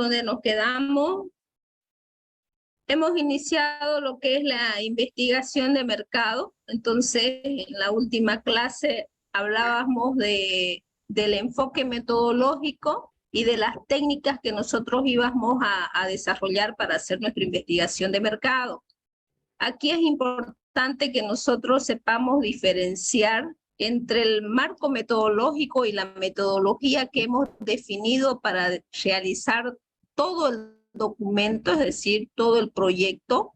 donde nos quedamos. Hemos iniciado lo que es la investigación de mercado. Entonces, en la última clase hablábamos del enfoque metodológico y de las técnicas que nosotros íbamos a desarrollar para hacer nuestra investigación de mercado. Aquí es importante que nosotros sepamos diferenciar entre el marco metodológico y la metodología que hemos definido para realizar todo el documento, es decir, todo el proyecto,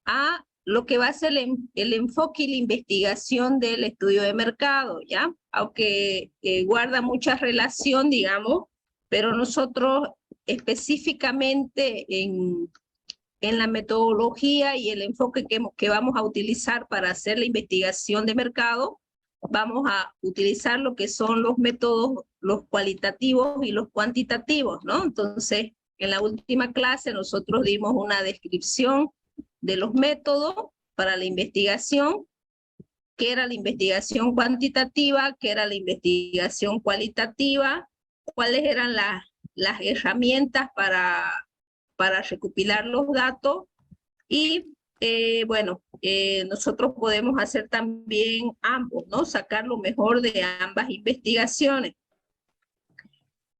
a lo que va a ser el enfoque y la investigación del estudio de mercado, ¿ya? Aunque guarda mucha relación, digamos, pero nosotros específicamente en la metodología y el enfoque que vamos a utilizar para hacer la investigación de mercado, vamos a utilizar lo que son los métodos, los cualitativos y los cuantitativos, ¿no? Entonces, en la última clase nosotros dimos una descripción de los métodos para la investigación, qué era la investigación cuantitativa, qué era la investigación cualitativa, cuáles eran las herramientas para recopilar los datos y bueno, nosotros podemos hacer también ambos, ¿no? Sacar lo mejor de ambas investigaciones.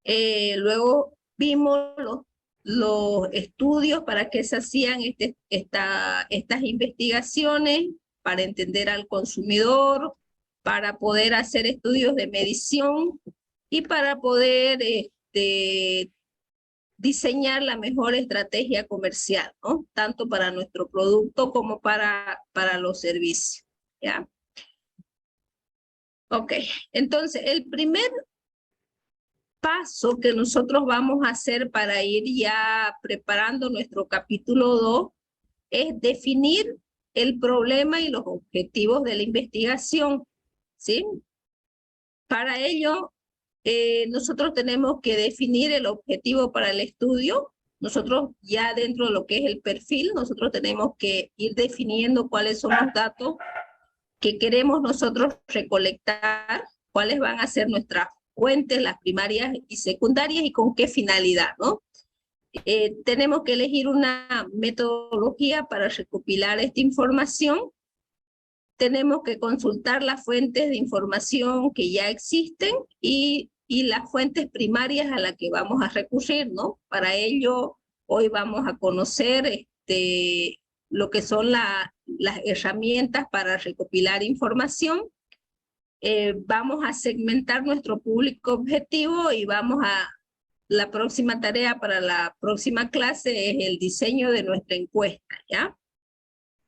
Luego vimos los estudios para que se hacían estas investigaciones, para entender al consumidor, para poder hacer estudios de medición y para poder diseñar la mejor estrategia comercial, ¿no? Tanto para nuestro producto como para los servicios, ¿ya? Ok, entonces el primer paso que nosotros vamos a hacer para ir ya preparando nuestro capítulo 2 es definir el problema y los objetivos de la investigación, ¿sí? Para ello, nosotros tenemos que definir el objetivo para el estudio. Nosotros ya dentro de lo que es el perfil, nosotros tenemos que ir definiendo cuáles son los datos que queremos nosotros recolectar, cuáles van a ser nuestras fuentes, las primarias y secundarias y con qué finalidad, ¿no? Tenemos que elegir una metodología para recopilar esta información. Tenemos que consultar las fuentes de información que ya existen y las fuentes primarias a las que vamos a recurrir, ¿no? Para ello, hoy vamos a conocer lo que son las herramientas para recopilar información. Vamos a segmentar nuestro público objetivo y la próxima tarea para la próxima clase es el diseño de nuestra encuesta, ¿ya?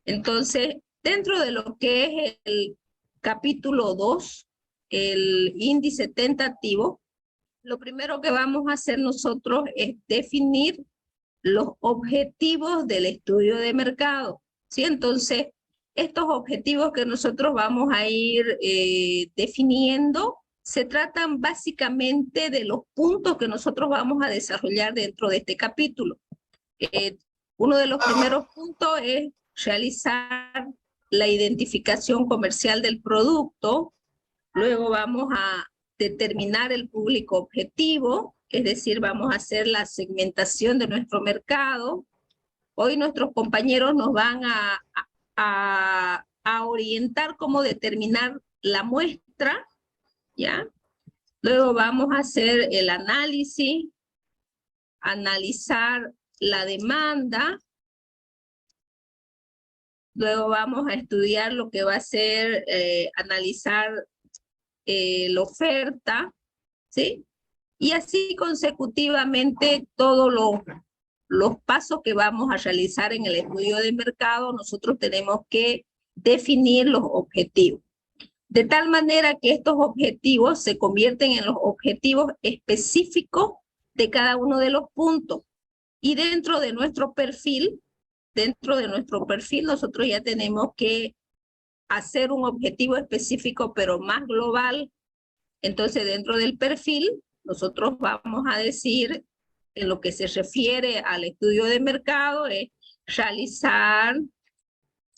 Entonces, dentro de lo que es el capítulo 2, el índice tentativo, lo primero que vamos a hacer nosotros es definir los objetivos del estudio de mercado, ¿sí? Entonces, estos objetivos que nosotros vamos a ir definiendo se tratan básicamente de los puntos que nosotros vamos a desarrollar dentro de este capítulo. Uno de los primeros puntos es realizar la identificación comercial del producto. Luego vamos a determinar el público objetivo, es decir, vamos a hacer la segmentación de nuestro mercado. Hoy nuestros compañeros nos van a orientar cómo determinar la muestra, ¿ya? Luego vamos a hacer el análisis, analizar la demanda. Luego vamos a estudiar lo que va a ser analizar la oferta, ¿sí? Y así consecutivamente todos los pasos que vamos a realizar en el estudio de mercado, nosotros tenemos que definir los objetivos. De tal manera que estos objetivos se convierten en los objetivos específicos de cada uno de los puntos. Y dentro de nuestro perfil nosotros ya tenemos que hacer un objetivo específico, pero más global. Entonces, dentro del perfil, nosotros vamos a decir, en lo que se refiere al estudio de mercado, es realizar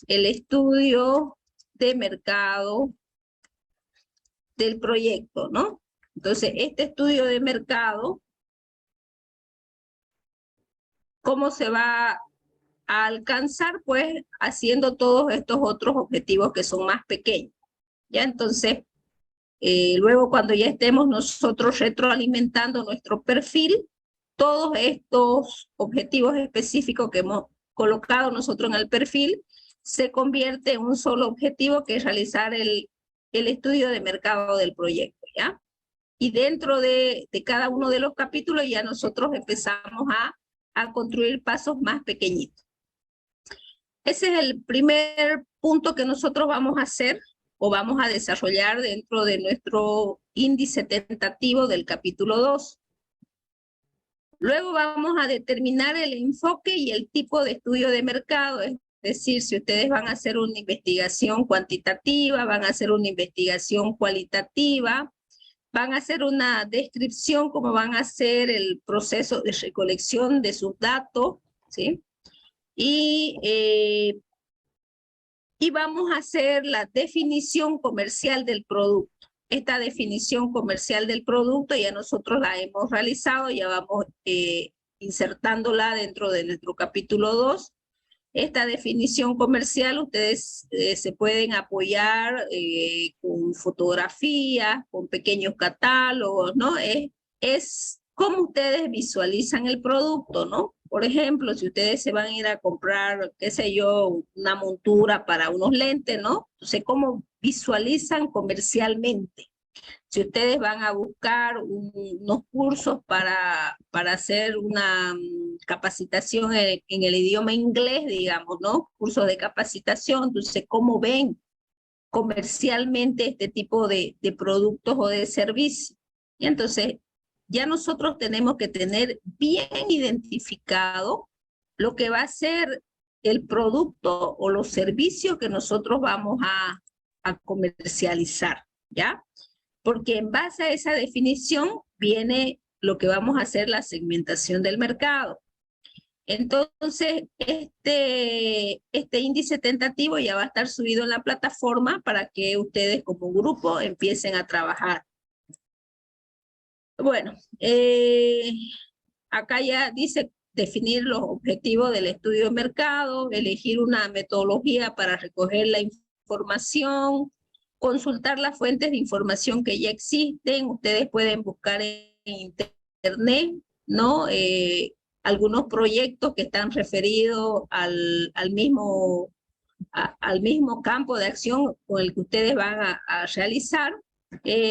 el estudio de mercado del proyecto, ¿no? Entonces, este estudio de mercado ¿Cómo se va a alcanzar? Pues haciendo todos estos otros objetivos que son más pequeños. ¿Ya? Entonces, luego cuando ya estemos nosotros retroalimentando nuestro perfil, todos estos objetivos específicos que hemos colocado nosotros en el perfil se convierte en un solo objetivo, que es realizar el estudio de mercado del proyecto, ¿ya? Y dentro de cada uno de los capítulos ya nosotros empezamos a construir pasos más pequeñitos. Ese es el primer punto que nosotros vamos a hacer o vamos a desarrollar dentro de nuestro índice tentativo del capítulo 2. Luego vamos a determinar el enfoque y el tipo de estudio de mercado, es decir, si ustedes van a hacer una investigación cuantitativa, van a hacer una investigación cualitativa, van a hacer una descripción, cómo van a hacer el proceso de recolección de sus datos, ¿sí? Y vamos a hacer la definición comercial del producto. Esta definición comercial del producto ya nosotros la hemos realizado, ya vamos insertándola dentro de nuestro capítulo 2. Esta definición comercial ustedes se pueden apoyar con fotografías, con pequeños catálogos, ¿no? Es cómo ustedes visualizan el producto, ¿no? Por ejemplo, si ustedes se van a ir a comprar, qué sé yo, una montura para unos lentes, ¿no? Entonces, ¿cómo visualizan comercialmente? Si ustedes van a buscar unos cursos para hacer una capacitación en el idioma inglés, digamos, ¿no? Cursos de capacitación, entonces, ¿cómo ven comercialmente este tipo de productos o de servicios? Y entonces, ya nosotros tenemos que tener bien identificado lo que va a ser el producto o los servicios que nosotros vamos a comercializar, ¿ya? Porque en base a esa definición viene lo que vamos a hacer, la segmentación del mercado. Entonces, este índice tentativo ya va a estar subido en la plataforma para que ustedes como grupo empiecen a trabajar. Bueno, acá ya dice definir los objetivos del estudio de mercado, elegir una metodología para recoger la información, consultar las fuentes de información que ya existen. Ustedes pueden buscar en internet, ¿no? Algunos proyectos que están referidos al mismo campo de acción con el que ustedes van a realizar.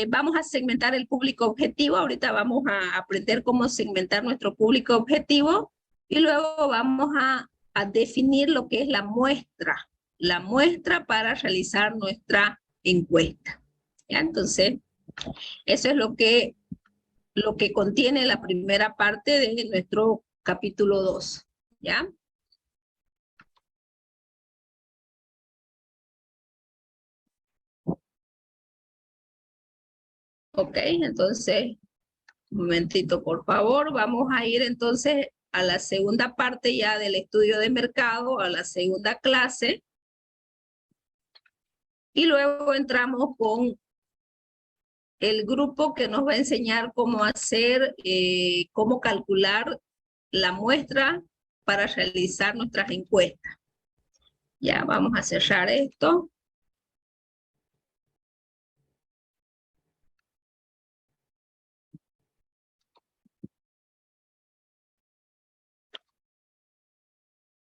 Vamos a segmentar el público objetivo. Ahorita vamos a aprender cómo segmentar nuestro público objetivo y luego vamos a definir lo que es la muestra para realizar nuestra encuesta. ¿Ya? Entonces, eso es lo que contiene la primera parte de nuestro capítulo 2. ¿Ya? Ok, entonces, un momentito, por favor. Vamos a ir entonces a la segunda parte ya del estudio de mercado, a la segunda clase. Y luego entramos con el grupo que nos va a enseñar cómo hacer, cómo calcular la muestra para realizar nuestras encuestas. Ya, vamos a cerrar esto.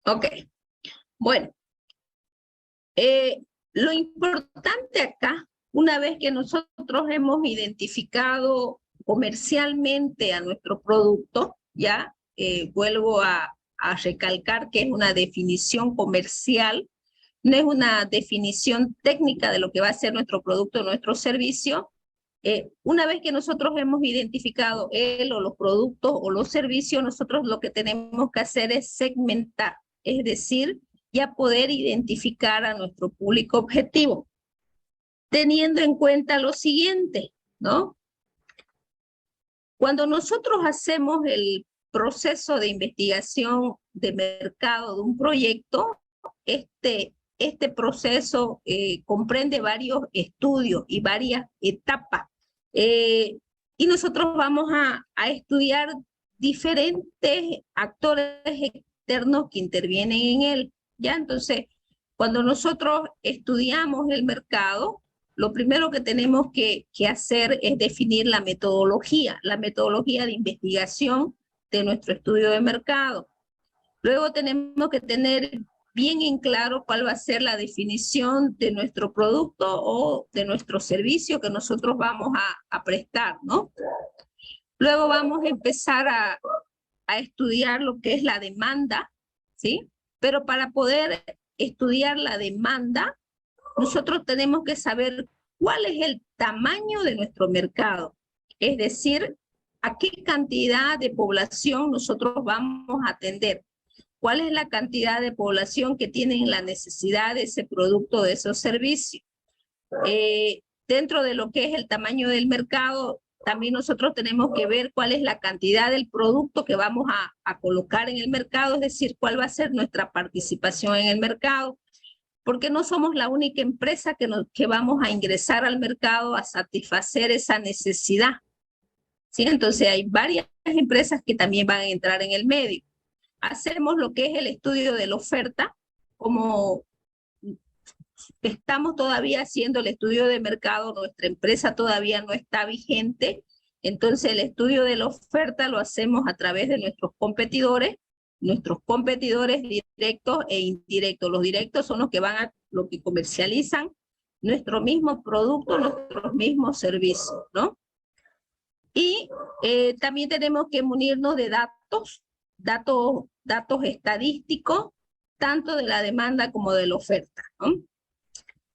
Ok, bueno. Lo importante acá, una vez que nosotros hemos identificado comercialmente a nuestro producto, ya vuelvo a recalcar que es una definición comercial, no es una definición técnica de lo que va a ser nuestro producto o nuestro servicio. Una vez que nosotros hemos identificado él o los productos o los servicios, nosotros lo que tenemos que hacer es segmentar, es decir, ya poder identificar a nuestro público objetivo, teniendo en cuenta lo siguiente, ¿no? Cuando nosotros hacemos el proceso de investigación de mercado de un proyecto, este proceso comprende varios estudios y varias etapas. Y nosotros vamos a estudiar diferentes actores externos que intervienen en él, ¿ya? Entonces, cuando nosotros estudiamos el mercado, lo primero que tenemos que hacer es definir la metodología de investigación de nuestro estudio de mercado. Luego tenemos que tener bien en claro cuál va a ser la definición de nuestro producto o de nuestro servicio que nosotros vamos a prestar, ¿no? Luego vamos a empezar a estudiar lo que es la demanda, ¿sí? Pero para poder estudiar la demanda, nosotros tenemos que saber cuál es el tamaño de nuestro mercado, es decir, a qué cantidad de población nosotros vamos a atender, cuál es la cantidad de población que tienen la necesidad de ese producto, de esos servicios. Dentro de lo que es el tamaño del mercado, también nosotros tenemos que ver cuál es la cantidad del producto que vamos a colocar en el mercado, es decir, cuál va a ser nuestra participación en el mercado, porque no somos la única empresa que vamos a ingresar al mercado a satisfacer esa necesidad, ¿sí? Entonces hay varias empresas que también van a entrar en el medio. Hacemos lo que es el estudio de la oferta, como estamos todavía haciendo el estudio de mercado, nuestra empresa todavía no está vigente, entonces el estudio de la oferta lo hacemos a través de nuestros competidores directos e indirectos. Los directos son los que comercializan nuestro mismo producto, nuestros mismos servicios, ¿no? Y también tenemos que munirnos de datos estadísticos, tanto de la demanda como de la oferta, ¿no?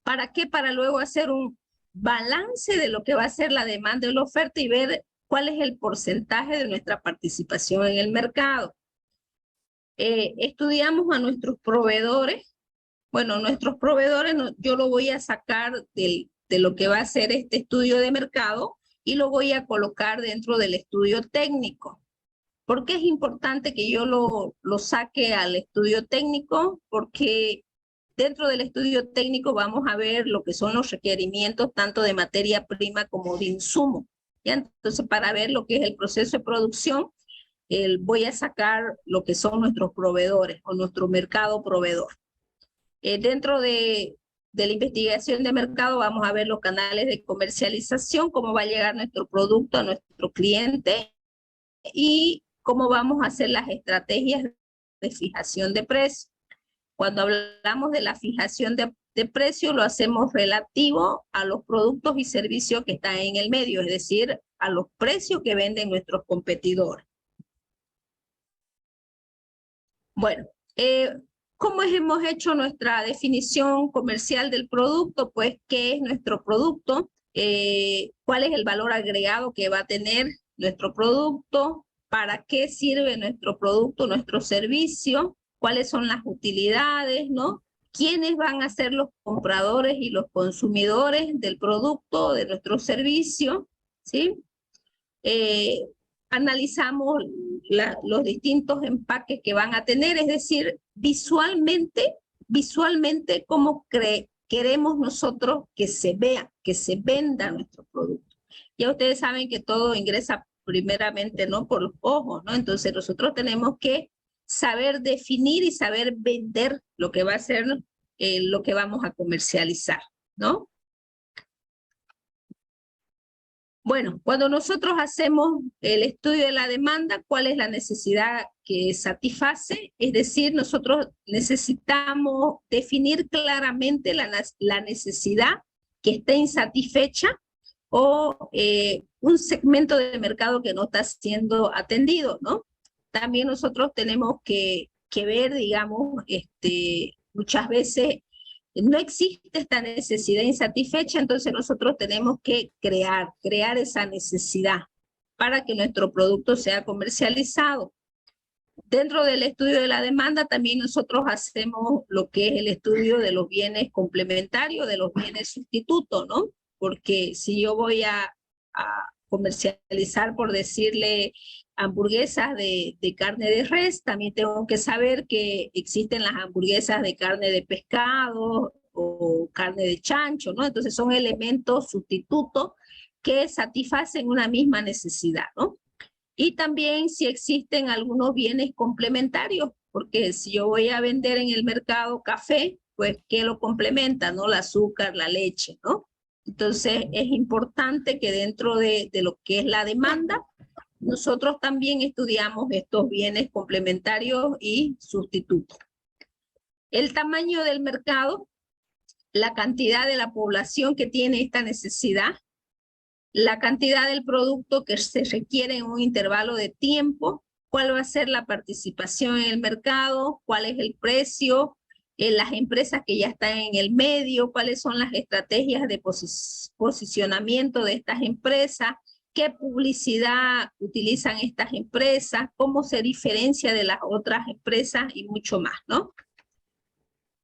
¿Para qué? Para luego hacer un balance de lo que va a ser la demanda y la oferta y ver cuál es el porcentaje de nuestra participación en el mercado. Estudiamos a nuestros proveedores. Bueno, nuestros proveedores yo lo voy a sacar de lo que va a ser este estudio de mercado y lo voy a colocar dentro del estudio técnico. ¿Por qué es importante que yo lo saque al estudio técnico? Porque dentro del estudio técnico vamos a ver lo que son los requerimientos tanto de materia prima como de insumo, ¿ya? Entonces, para ver lo que es el proceso de producción, voy a sacar lo que son nuestros proveedores o nuestro mercado proveedor. Dentro de la investigación de mercado vamos a ver los canales de comercialización, cómo va a llegar nuestro producto a nuestro cliente y cómo vamos a hacer las estrategias de fijación de precios. Cuando hablamos de la fijación de precio, lo hacemos relativo a los productos y servicios que están en el medio, es decir, a los precios que venden nuestros competidores. Bueno, ¿cómo hemos hecho nuestra definición comercial del producto? Pues, ¿qué es nuestro producto? ¿Cuál es el valor agregado que va a tener nuestro producto? ¿Para qué sirve nuestro producto, nuestro servicio? ¿Cuáles son las utilidades, no? ¿Quiénes van a ser los compradores y los consumidores del producto, de nuestro servicio? ¿Sí? Analizamos los distintos empaques que van a tener, es decir, visualmente cómo queremos nosotros que se vea, que se venda nuestro producto. Ya ustedes saben que todo ingresa primeramente, ¿no?, por los ojos, ¿no? Entonces nosotros tenemos que saber definir y saber vender lo que va a ser lo que vamos a comercializar, ¿no? Bueno, cuando nosotros hacemos el estudio de la demanda, ¿cuál es la necesidad que satisface? Es decir, nosotros necesitamos definir claramente la necesidad que esté insatisfecha o un segmento de mercado que no está siendo atendido, ¿no? También nosotros tenemos que ver, digamos, muchas veces no existe esta necesidad insatisfecha, entonces nosotros tenemos que crear esa necesidad para que nuestro producto sea comercializado. Dentro del estudio de la demanda también nosotros hacemos lo que es el estudio de los bienes complementarios, de los bienes sustitutos, ¿no? Porque si yo voy a comercializar, por decirle, hamburguesas de carne de res, también tengo que saber que existen las hamburguesas de carne de pescado o carne de chancho, ¿no? Entonces son elementos sustitutos que satisfacen una misma necesidad, ¿no? Y también si existen algunos bienes complementarios, porque si yo voy a vender en el mercado café, pues ¿qué lo complementa? ¿No? El azúcar, la leche, ¿no? Entonces es importante que dentro de lo que es la demanda, nosotros también estudiamos estos bienes complementarios y sustitutos. El tamaño del mercado, la cantidad de la población que tiene esta necesidad, la cantidad del producto que se requiere en un intervalo de tiempo, cuál va a ser la participación en el mercado, cuál es el precio, las empresas que ya están en el medio, cuáles son las estrategias de posicionamiento de estas empresas, qué publicidad utilizan estas empresas, cómo se diferencia de las otras empresas y mucho más, ¿no?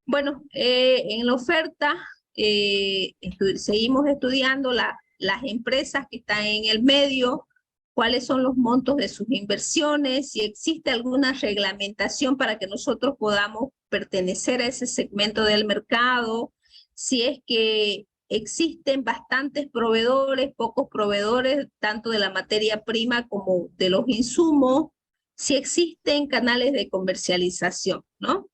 Bueno, en la oferta seguimos estudiando las empresas que están en el medio, cuáles son los montos de sus inversiones, si existe alguna reglamentación para que nosotros podamos pertenecer a ese segmento del mercado, si es que existen bastantes proveedores, pocos proveedores, tanto de la materia prima como de los insumos, si existen canales de comercialización, ¿no?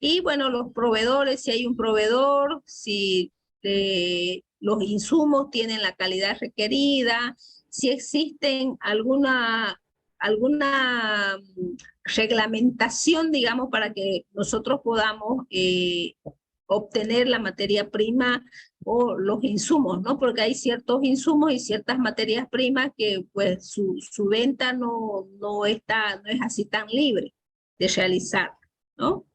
Y bueno, los proveedores, si hay un proveedor, si los insumos tienen la calidad requerida, si existen alguna reglamentación, digamos, para que nosotros podamos obtener la materia prima o los insumos, ¿no? Porque hay ciertos insumos y ciertas materias primas que pues su venta no es así tan libre de realizar, ¿no?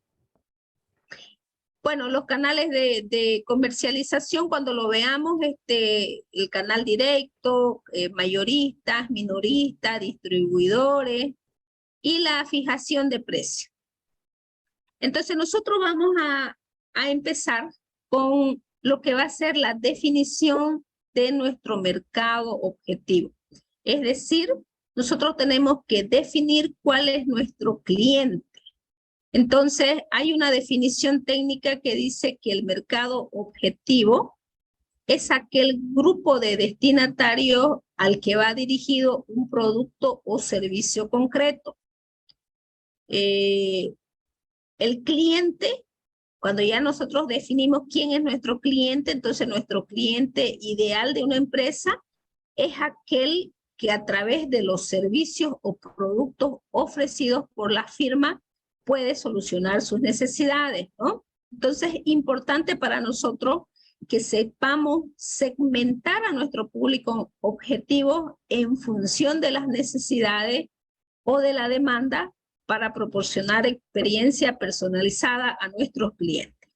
Bueno, los canales de comercialización, cuando lo veamos, el canal directo, mayoristas, minoristas, distribuidores y la fijación de precios. Entonces nosotros vamos a empezar con lo que va a ser la definición de nuestro mercado objetivo. Es decir, nosotros tenemos que definir cuál es nuestro cliente. Entonces, hay una definición técnica que dice que el mercado objetivo es aquel grupo de destinatarios al que va dirigido un producto o servicio concreto. El cliente, cuando ya nosotros definimos quién es nuestro cliente, entonces nuestro cliente ideal de una empresa es aquel que a través de los servicios o productos ofrecidos por la firma puede solucionar sus necesidades, ¿no? Entonces, es importante para nosotros que sepamos segmentar a nuestro público objetivo en función de las necesidades o de la demanda para proporcionar experiencia personalizada a nuestros clientes.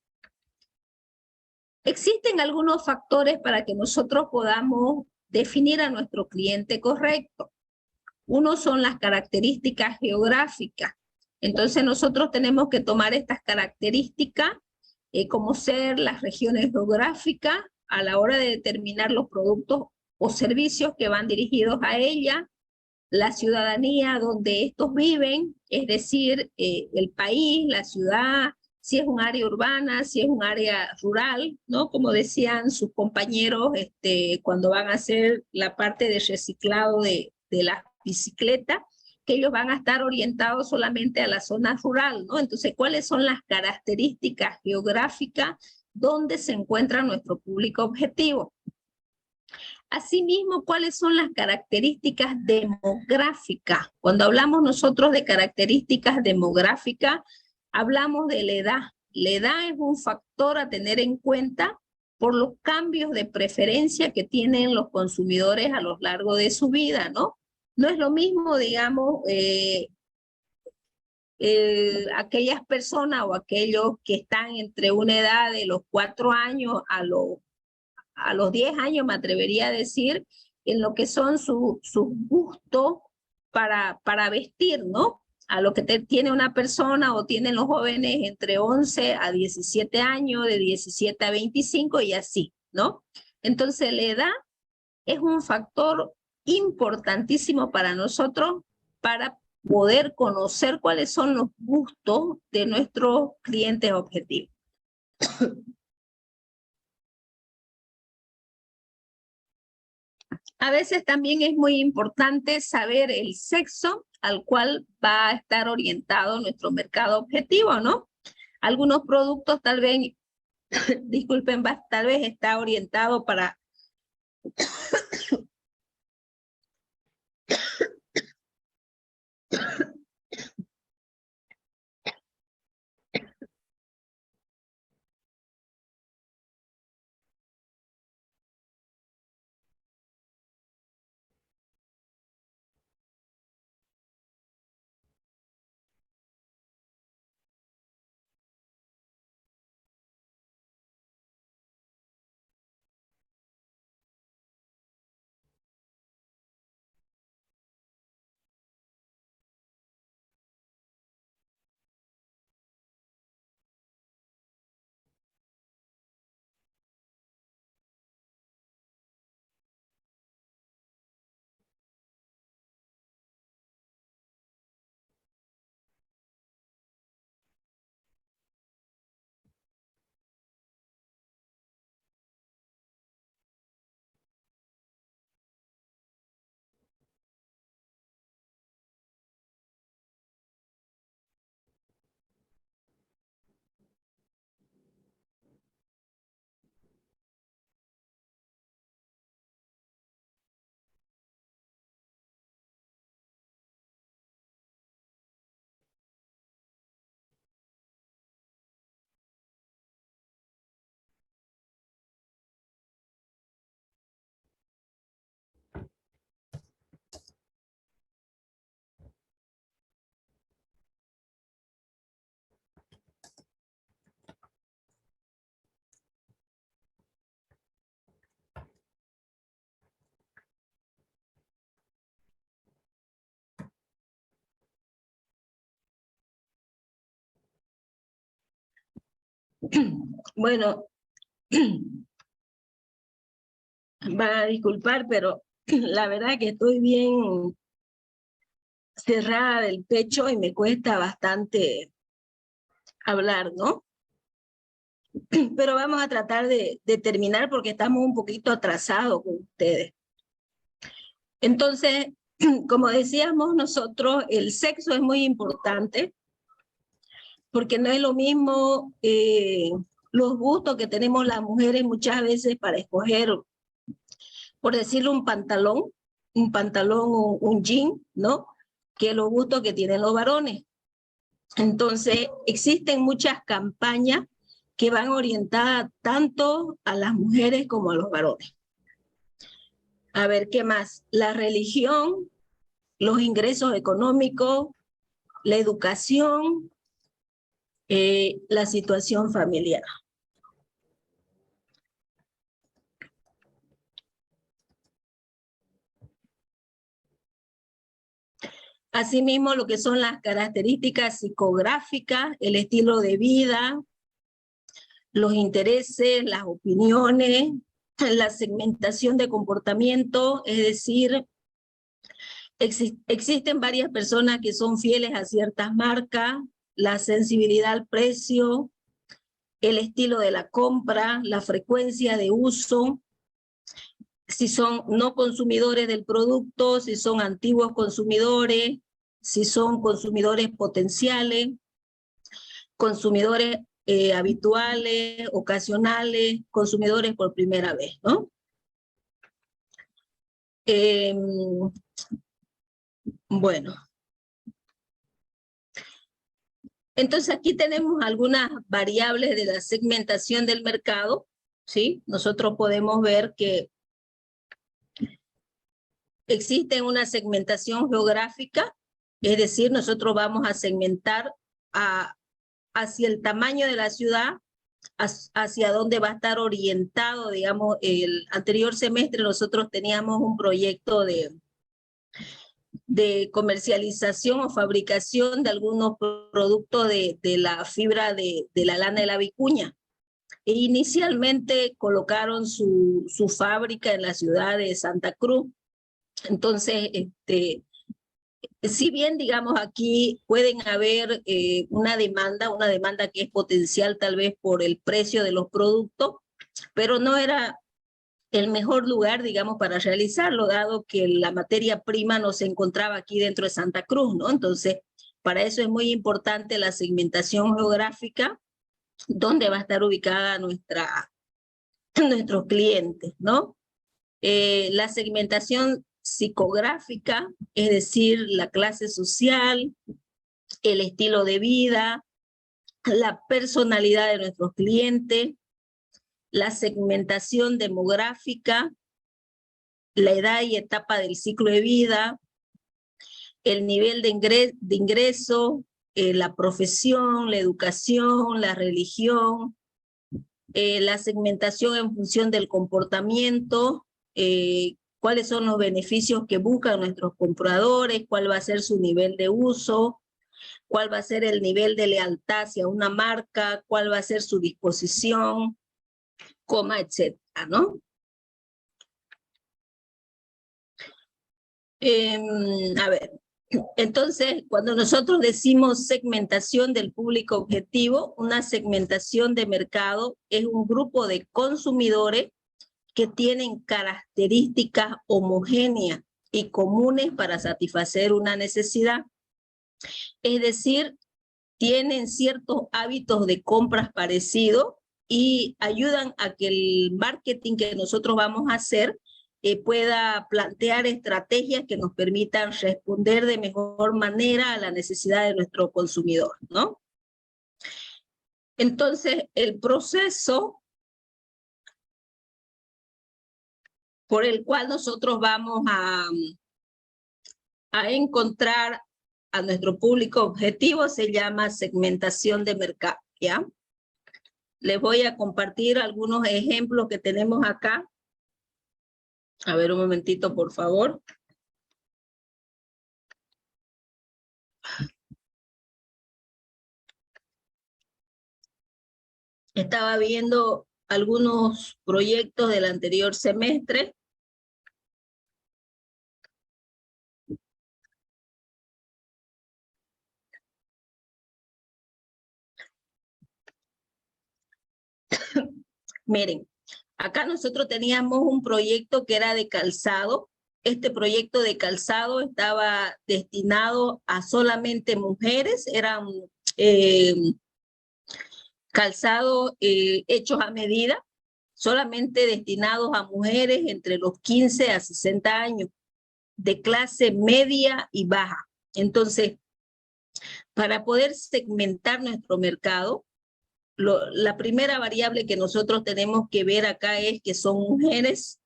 Existen algunos factores para que nosotros podamos definir a nuestro cliente correcto. Uno son las características geográficas. Entonces nosotros tenemos que tomar estas características como ser las regiones geográficas a la hora de determinar los productos o servicios que van dirigidos a ella, la ciudadanía donde estos viven, es decir, el país, la ciudad, si es un área urbana, si es un área rural, ¿no? Como decían sus compañeros cuando van a hacer la parte de reciclado de las bicicletas, que ellos van a estar orientados solamente a la zona rural, ¿no? Entonces, ¿cuáles son las características geográficas donde se encuentra nuestro público objetivo? Asimismo, ¿cuáles son las características demográficas? Cuando hablamos nosotros de características demográficas, hablamos de la edad. La edad es un factor a tener en cuenta por los cambios de preferencia que tienen los consumidores a lo largo de su vida, ¿no? No es lo mismo, digamos, aquellas personas o aquellos que están entre una edad de los 4 años a los 10 años, me atrevería a decir, en lo que son sus gustos para vestir, ¿no? A lo que tiene una persona o tienen los jóvenes entre 11 a 17 años, de 17 a 25 y así, ¿no? Entonces la edad es un factor importantísimo para nosotros para poder conocer cuáles son los gustos de nuestros clientes objetivos. A veces también es muy importante saber el sexo al cual va a estar orientado nuestro mercado objetivo, ¿no? Algunos productos tal vez, disculpen, tal vez está orientado para bueno, van a disculpar, pero la verdad que estoy bien cerrada del pecho y me cuesta bastante hablar, ¿no? Pero vamos a tratar de terminar porque estamos un poquito atrasados con ustedes. Entonces, como decíamos nosotros, el sexo es muy importante porque no es lo mismo los gustos que tenemos las mujeres muchas veces para escoger, por decirlo, un pantalón o un jean, ¿no? Que los gustos que tienen los varones. Entonces, existen muchas campañas que van orientadas tanto a las mujeres como a los varones. A ver, ¿qué más? La religión, los ingresos económicos, la educación, la situación familiar. Asimismo, lo que son las características psicográficas, el estilo de vida, los intereses, las opiniones, la segmentación de comportamiento, es decir, existen varias personas que son fieles a ciertas marcas, la sensibilidad al precio, el estilo de la compra, la frecuencia de uso, si son no consumidores del producto, si son antiguos consumidores, si son consumidores potenciales, consumidores habituales, ocasionales, consumidores por primera vez, ¿no? Bueno. Entonces aquí tenemos algunas variables de la segmentación del mercado, ¿sí? Nosotros podemos ver que existe una segmentación geográfica, es decir, nosotros vamos a segmentar hacia el tamaño de la ciudad, hacia dónde va a estar orientado, digamos, el anterior semestre nosotros teníamos un proyecto de comercialización o fabricación de algunos productos de la fibra de la lana de la vicuña. E inicialmente colocaron su fábrica en la ciudad de Santa Cruz. Entonces, si bien, digamos, aquí pueden haber una demanda que es potencial tal vez por el precio de los productos, pero no era el mejor lugar, digamos, para realizarlo, dado que la materia prima no se encontraba aquí dentro de Santa Cruz, ¿no? Entonces, para eso es muy importante la segmentación geográfica, donde va a estar ubicada nuestros clientes, ¿no? La segmentación psicográfica, es decir, la clase social, el estilo de vida, la personalidad de nuestros clientes, la segmentación demográfica, la edad y etapa del ciclo de vida, el nivel de ingreso, la profesión, la educación, la religión, la segmentación en función del comportamiento, cuáles son los beneficios que buscan nuestros compradores, cuál va a ser su nivel de uso, cuál va a ser el nivel de lealtad hacia una marca, cuál va a ser su disposición, coma, etcétera, ¿no? A ver, entonces, cuando nosotros decimos segmentación del público objetivo, una segmentación de mercado es un grupo de consumidores que tienen características homogéneas y comunes para satisfacer una necesidad. Es decir, tienen ciertos hábitos de compras parecidos y ayudan a que el marketing que nosotros vamos a hacer pueda plantear estrategias que nos permitan responder de mejor manera a la necesidad de nuestro consumidor, ¿no? Entonces, el proceso por el cual nosotros vamos a encontrar a nuestro público objetivo se llama segmentación de mercado, ¿ya? Les voy a compartir algunos ejemplos que tenemos acá. A ver, un momentito, por favor. Estaba viendo algunos proyectos del anterior semestre. Miren, acá nosotros teníamos un proyecto que era de calzado. Este proyecto de calzado estaba destinado a solamente mujeres, eran calzados hechos a medida, solamente destinados a mujeres entre los 15 a 60 años, de clase media y baja. Entonces, para poder segmentar nuestro mercado, la primera variable que nosotros tenemos que ver acá es que son mujeres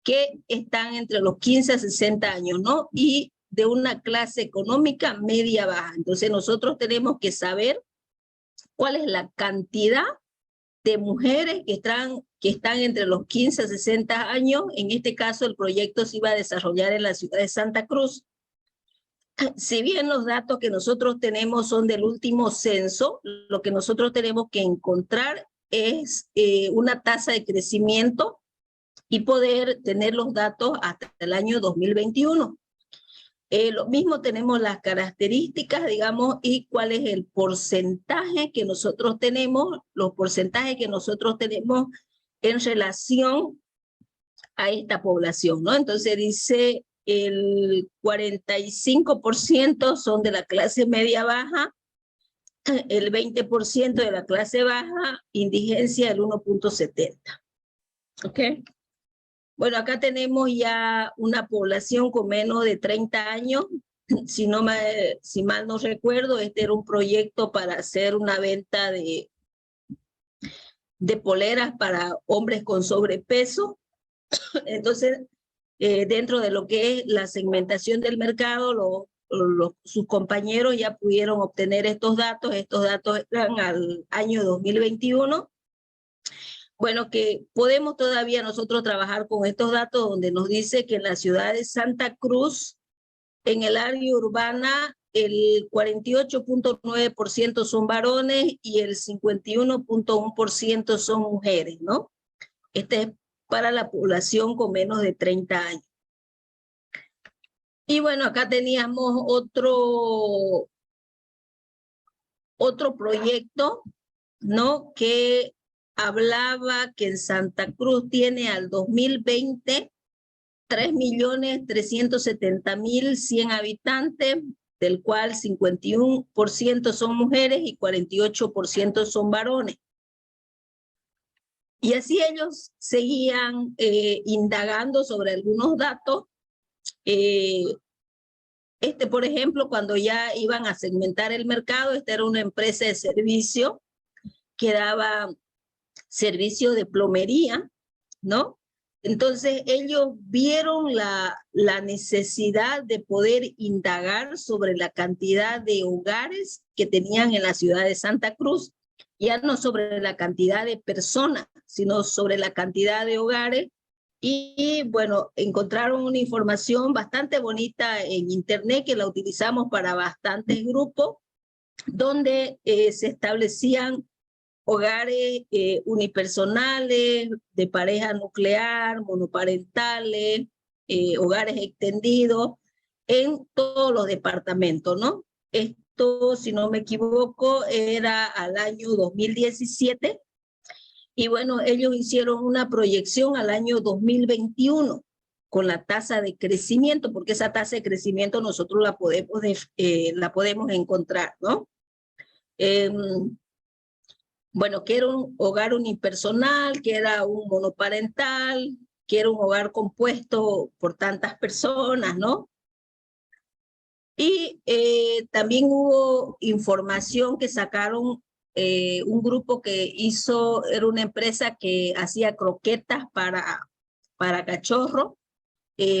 que están entre los 15 a 60 años, ¿no? Y de una clase económica media-baja. Entonces nosotros tenemos que saber cuál es la cantidad de mujeres que están entre los 15 a 60 años. En este caso, el proyecto se iba a desarrollar en la ciudad de Santa Cruz. Si bien los datos que nosotros tenemos son del último censo, lo que nosotros tenemos que encontrar es una tasa de crecimiento y poder tener los datos hasta el año 2021. Lo mismo tenemos las características, digamos, y cuál es el porcentaje que nosotros tenemos, los porcentajes que nosotros tenemos en relación a esta población, ¿no? Entonces dice el 45% son de la clase media-baja, el 20% de la clase baja, indigencia el 1.70. ¿Ok? Bueno, acá tenemos ya una población con menos de 30 años. Si mal no recuerdo, este era un proyecto para hacer una venta de poleras para hombres con sobrepeso. Entonces, dentro de lo que es la segmentación del mercado, sus compañeros ya pudieron obtener estos datos eran al año 2021. Bueno, que podemos todavía nosotros trabajar con estos datos donde nos dice que en la ciudad de Santa Cruz, en el área urbana, el 48.9% son varones y el 51.1% son mujeres, ¿no? Este es para la población con menos de 30 años. Y bueno, acá teníamos otro proyecto, ¿no? Que hablaba que en Santa Cruz tiene al 2020 3.370.100 habitantes, del cual 51% son mujeres y 48% son varones. Y así ellos seguían indagando sobre algunos datos. Por ejemplo, cuando ya iban a segmentar el mercado, esta era una empresa de servicio que daba servicio de plomería, ¿no? Entonces ellos vieron la necesidad de poder indagar sobre la cantidad de hogares que tenían en la ciudad de Santa Cruz, ya no sobre la cantidad de personas, sino sobre la cantidad de hogares. Y bueno, encontraron una información bastante bonita en internet que la utilizamos para bastantes grupos, donde se establecían hogares unipersonales, de pareja nuclear, monoparentales, hogares extendidos en todos los departamentos, ¿no? Esto, si no me equivoco, era al año 2017. Y bueno, ellos hicieron una proyección al año 2021 con la tasa de crecimiento, porque esa tasa de crecimiento nosotros la podemos encontrar, ¿no? Bueno, que era un hogar unipersonal, que era un monoparental, que era un hogar compuesto por tantas personas, ¿no? Y también hubo información que sacaron un grupo que hizo, era una empresa que hacía croquetas para cachorros,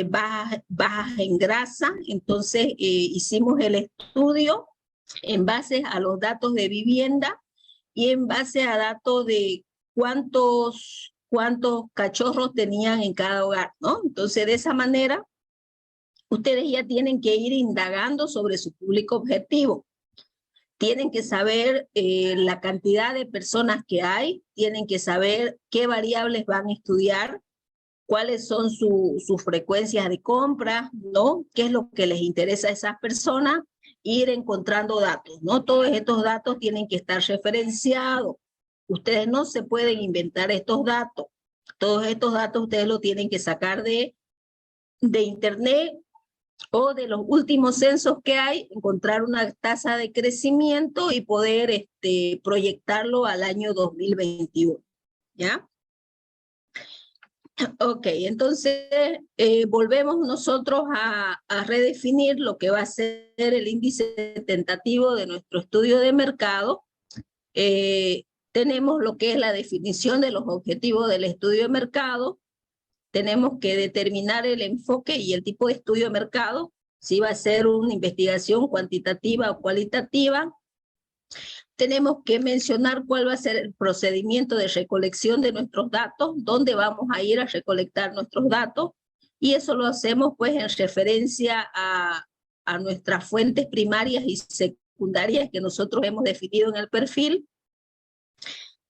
bajas en grasa. Entonces hicimos el estudio en base a los datos de vivienda y en base a datos de cuántos cachorros tenían en cada hogar, ¿no? Entonces, de esa manera, ustedes ya tienen que ir indagando sobre su público objetivo. Tienen que saber la cantidad de personas que hay, tienen que saber qué variables van a estudiar, cuáles son sus frecuencias de compra, ¿no? ¿Qué es lo que les interesa a esas personas? Ir encontrando datos, ¿no? Todos estos datos tienen que estar referenciados. Ustedes no se pueden inventar estos datos. Todos estos datos ustedes los tienen que sacar de internet o de los últimos censos que hay, encontrar una tasa de crecimiento y poder proyectarlo al año 2021, ¿ya? Ok, entonces volvemos nosotros a redefinir lo que va a ser el índice tentativo de nuestro estudio de mercado. Tenemos lo que es la definición de los objetivos del estudio de mercado. Tenemos que determinar el enfoque y el tipo de estudio de mercado, si va a ser una investigación cuantitativa o cualitativa. Tenemos que mencionar cuál va a ser el procedimiento de recolección de nuestros datos, dónde vamos a ir a recolectar nuestros datos, y eso lo hacemos pues en referencia a nuestras fuentes primarias y secundarias que nosotros hemos definido en el perfil.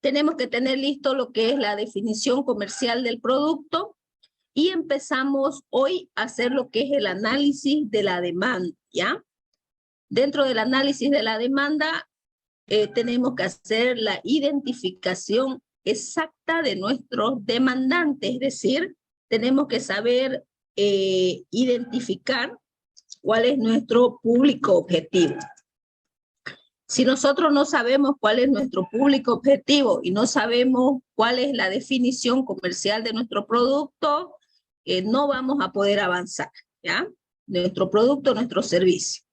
Tenemos que tener listo lo que es la definición comercial del producto, y empezamos hoy a hacer lo que es el análisis de la demanda, ¿ya? Dentro del análisis de la demanda, tenemos que hacer la identificación exacta de nuestros demandantes, es decir, tenemos que saber identificar cuál es nuestro público objetivo. Si nosotros no sabemos cuál es nuestro público objetivo y no sabemos cuál es la definición comercial de nuestro producto, no vamos a poder avanzar, ¿ya? Nuestro producto, nuestro servicio.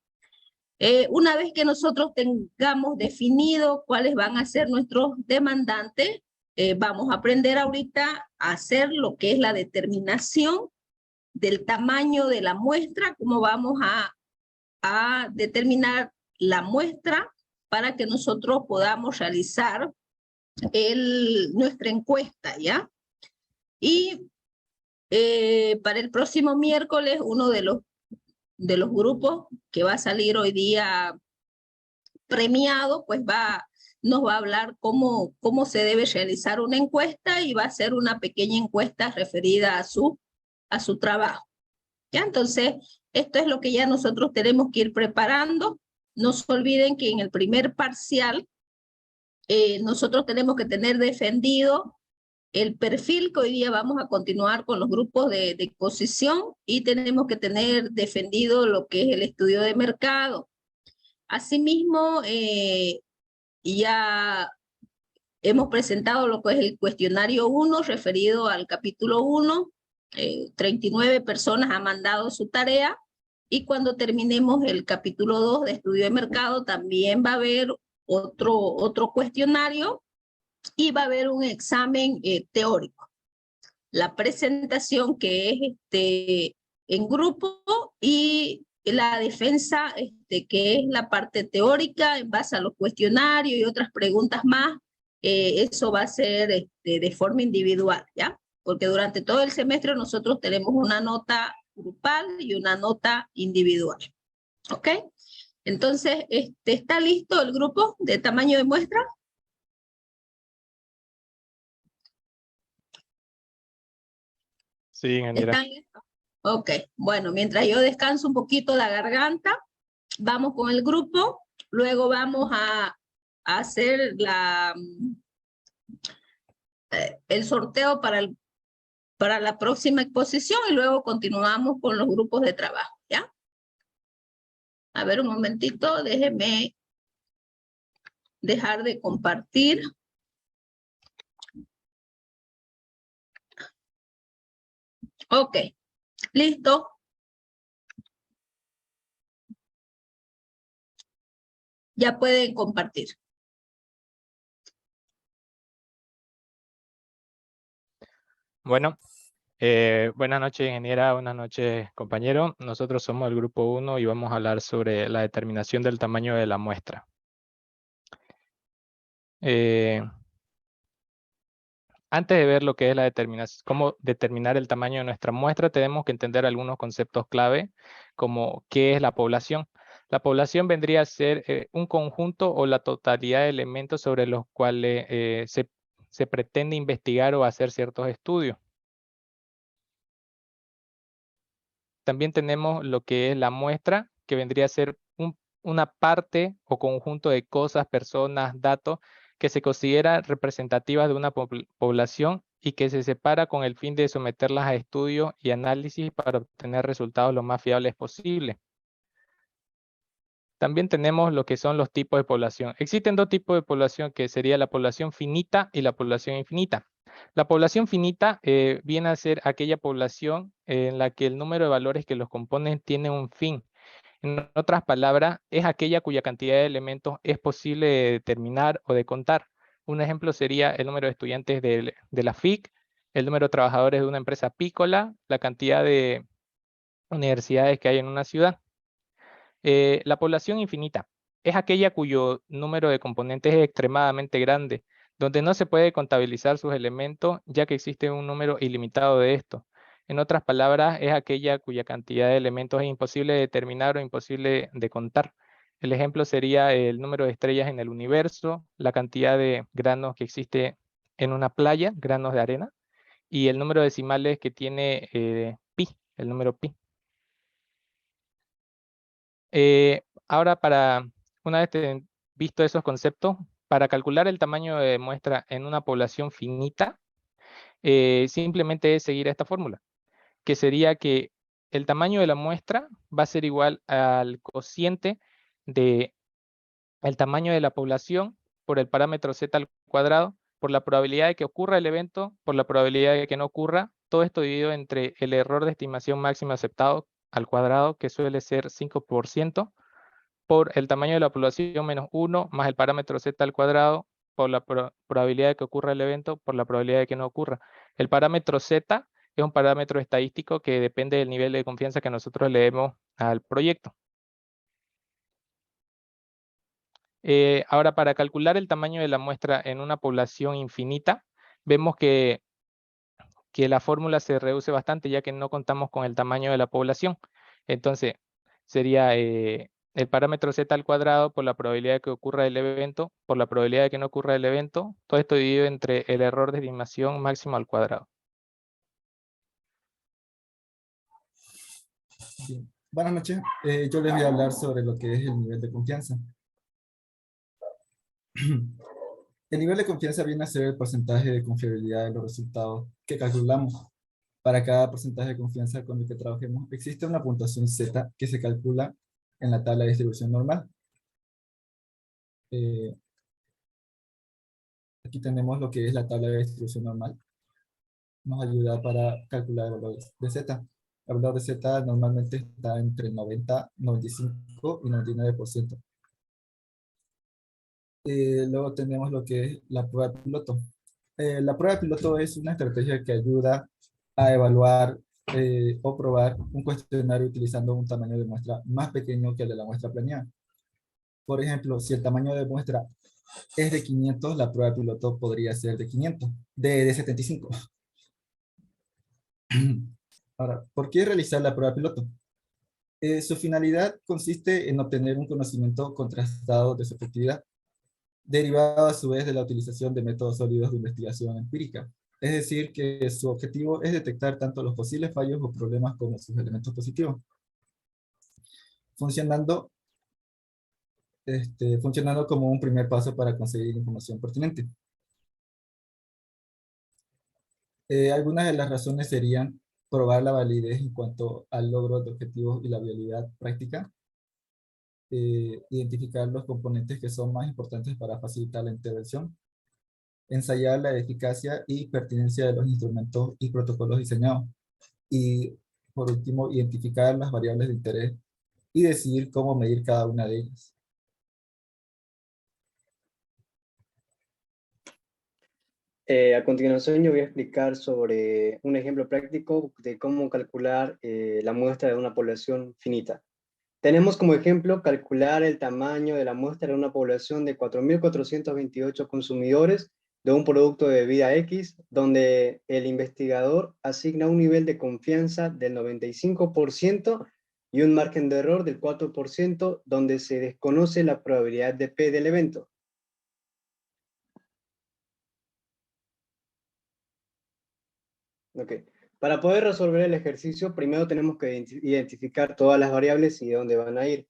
Una vez que nosotros tengamos definido cuáles van a ser nuestros demandantes, vamos a aprender ahorita a hacer lo que es la determinación del tamaño de la muestra, cómo vamos a determinar la muestra para que nosotros podamos realizar nuestra encuesta, ¿ya? Y para el próximo miércoles, uno de los grupos que va a salir hoy día premiado, pues nos va a hablar cómo se debe realizar una encuesta, y va a ser una pequeña encuesta referida a su trabajo. ¿Ya? Entonces, esto es lo que ya nosotros tenemos que ir preparando. No se olviden que en el primer parcial nosotros tenemos que tener defendido el perfil que hoy día vamos a continuar con los grupos de exposición y tenemos que tener defendido lo que es el estudio de mercado. Asimismo, ya hemos presentado lo que es el cuestionario 1 referido al capítulo 1. 39 personas han mandado su tarea y cuando terminemos el capítulo 2 de estudio de mercado también va a haber otro cuestionario y va a haber un examen teórico. La presentación que es en grupo y la defensa que es la parte teórica en base a los cuestionarios y otras preguntas más, eso va a ser de forma individual, ¿ya? Porque durante todo el semestre nosotros tenemos una nota grupal y una nota individual, ¿ok? Entonces, ¿está listo el grupo de tamaño de muestra? Sí, ingeniera. ¿Están listos? Ok, bueno, mientras yo descanso un poquito la garganta, vamos con el grupo, luego vamos a hacer el sorteo para la próxima exposición y luego continuamos con los grupos de trabajo, ¿ya? A ver un momentito, déjeme dejar de compartir. Ok, listo. Ya pueden compartir. Bueno, buenas noches, ingeniera, buenas noches, compañero. Nosotros somos el grupo 1 y vamos a hablar sobre la determinación del tamaño de la muestra. Antes de ver lo que es la determinación, cómo determinar el tamaño de nuestra muestra, tenemos que entender algunos conceptos clave, como qué es la población. La población vendría a ser un conjunto o la totalidad de elementos sobre los cuales se pretende investigar o hacer ciertos estudios. También tenemos lo que es la muestra, que vendría a ser una parte o conjunto de cosas, personas, datos que se considera representativas de una población y que se separa con el fin de someterlas a estudios y análisis para obtener resultados lo más fiables posible. También tenemos lo que son los tipos de población. Existen dos tipos de población, que sería la población finita y la población infinita. La población finita viene a ser aquella población en la que el número de valores que los componen tiene un fin. En otras palabras, es aquella cuya cantidad de elementos es posible de determinar o de contar. Un ejemplo sería el número de estudiantes de la FIC, el número de trabajadores de una empresa apícola, la cantidad de universidades que hay en una ciudad. La población infinita es aquella cuyo número de componentes es extremadamente grande, donde no se puede contabilizar sus elementos, ya que existe un número ilimitado de estos. En otras palabras, es aquella cuya cantidad de elementos es imposible de determinar o imposible de contar. El ejemplo sería el número de estrellas en el universo, la cantidad de granos que existe en una playa, granos de arena, y el número de decimales que tiene pi, el número pi. Ahora, una vez visto esos conceptos, para calcular el tamaño de muestra en una población finita, simplemente es seguir esta fórmula, que sería que el tamaño de la muestra va a ser igual al cociente del tamaño de la población por el parámetro z al cuadrado, por la probabilidad de que ocurra el evento, por la probabilidad de que no ocurra, todo esto dividido entre el error de estimación máximo aceptado al cuadrado, que suele ser 5%, por el tamaño de la población menos 1 más el parámetro z al cuadrado por la probabilidad de que ocurra el evento por la probabilidad de que no ocurra. El parámetro z es un parámetro estadístico que depende del nivel de confianza que nosotros le demos al proyecto. Ahora, para calcular el tamaño de la muestra en una población infinita, vemos que la fórmula se reduce bastante, ya que no contamos con el tamaño de la población. Entonces, sería el parámetro z al cuadrado por la probabilidad de que ocurra el evento, por la probabilidad de que no ocurra el evento, todo esto dividido entre el error de estimación máximo al cuadrado. Bien. Buenas noches. Yo les voy a hablar sobre lo que es el nivel de confianza. El nivel de confianza viene a ser el porcentaje de confiabilidad de los resultados que calculamos. Para cada porcentaje de confianza con el que trabajemos, existe una puntuación Z que se calcula en la tabla de distribución normal. Eh, Aquí tenemos lo que es la tabla de distribución normal. Nos ayuda para calcular el valor de Z. El valor de Z normalmente está entre 90, 95 y 99%. Luego tenemos lo que es la prueba piloto. La prueba piloto es una estrategia que ayuda a evaluar o probar un cuestionario utilizando un tamaño de muestra más pequeño que el de la muestra planeada. Por ejemplo, si el tamaño de muestra es de 500, la prueba piloto podría ser de 500, de 75. Ahora, ¿por qué realizar la prueba piloto? Su finalidad consiste en obtener un conocimiento contrastado de su efectividad, derivado a su vez de la utilización de métodos sólidos de investigación empírica. Es decir, que su objetivo es detectar tanto los posibles fallos o problemas como sus elementos positivos, funcionando como un primer paso para conseguir información pertinente. Algunas de las razones serían probar la validez en cuanto al logro de objetivos y la viabilidad práctica, identificar los componentes que son más importantes para facilitar la intervención, ensayar la eficacia y pertinencia de los instrumentos y protocolos diseñados, y por último, identificar las variables de interés y decidir cómo medir cada una de ellas. A continuación yo voy a explicar sobre un ejemplo práctico de cómo calcular la muestra de una población finita. Tenemos como ejemplo calcular el tamaño de la muestra de una población de 4.428 consumidores de un producto de bebida X, donde el investigador asigna un nivel de confianza del 95% y un margen de error del 4%, donde se desconoce la probabilidad de P del evento. Ok. Para poder resolver el ejercicio, primero tenemos que identificar todas las variables y de dónde van a ir.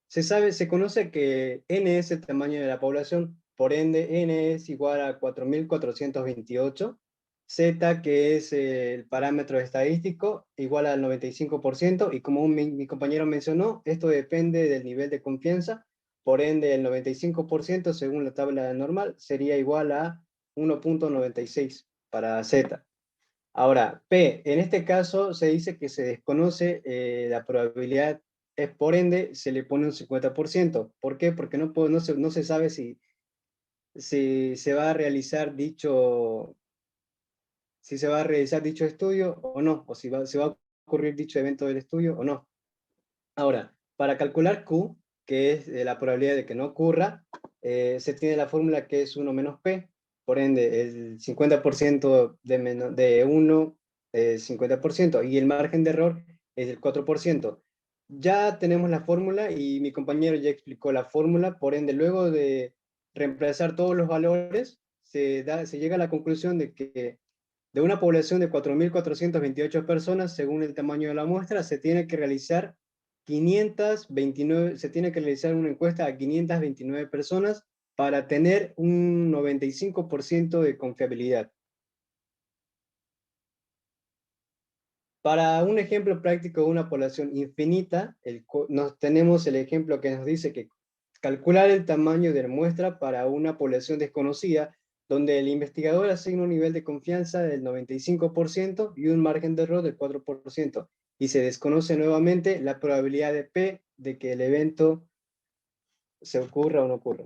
Se conoce que n es el tamaño de la población, por ende n es igual a 4.428, z, que es el parámetro estadístico, igual al 95%, y como mi compañero mencionó, esto depende del nivel de confianza, por ende el 95% según la tabla normal sería igual a 1.96 para z. Ahora, P, en este caso se dice que se desconoce la probabilidad, por ende se le pone un 50%. ¿Por qué? Porque no se sabe si se va a realizar dicho estudio o no, o se va a ocurrir dicho evento del estudio o no. Ahora, para calcular Q, que es la probabilidad de que no ocurra, se tiene la fórmula que es 1 menos P. Por ende, el 50% de 1 es 50%, y el margen de error es el 4%. Ya tenemos la fórmula y mi compañero ya explicó la fórmula, por ende, luego de reemplazar todos los valores, se llega a la conclusión de que de una población de 4.428 personas, según el tamaño de la muestra, se tiene que realizar una encuesta a 529 personas para tener un 95% de confiabilidad. Para un ejemplo práctico de una población infinita, tenemos el ejemplo que nos dice que calcular el tamaño de la muestra para una población desconocida, donde el investigador asigna un nivel de confianza del 95% y un margen de error del 4%, y se desconoce nuevamente la probabilidad de P de que el evento se ocurra o no ocurra.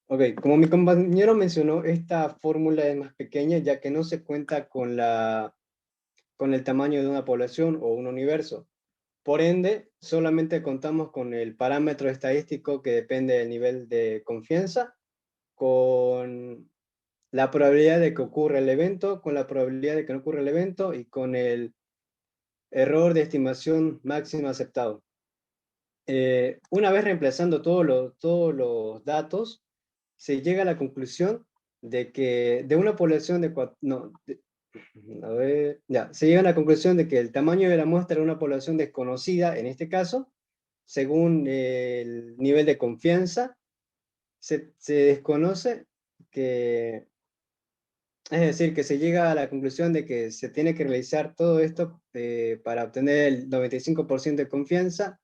Ok, como mi compañero mencionó, esta fórmula es más pequeña ya que no se cuenta con el tamaño de una población o un universo. Por ende, solamente contamos con el parámetro estadístico que depende del nivel de confianza, con la probabilidad de que ocurra el evento, con la probabilidad de que no ocurra el evento y con el error de estimación máximo aceptado. Una vez reemplazando todos los datos, se llega a la conclusión de que de una población de se llega a la conclusión de que el tamaño de la muestra de una población desconocida, en este caso, según el nivel de confianza, se desconoce que, es decir, que se llega a la conclusión de que se tiene que realizar todo esto para obtener el 95% de confianza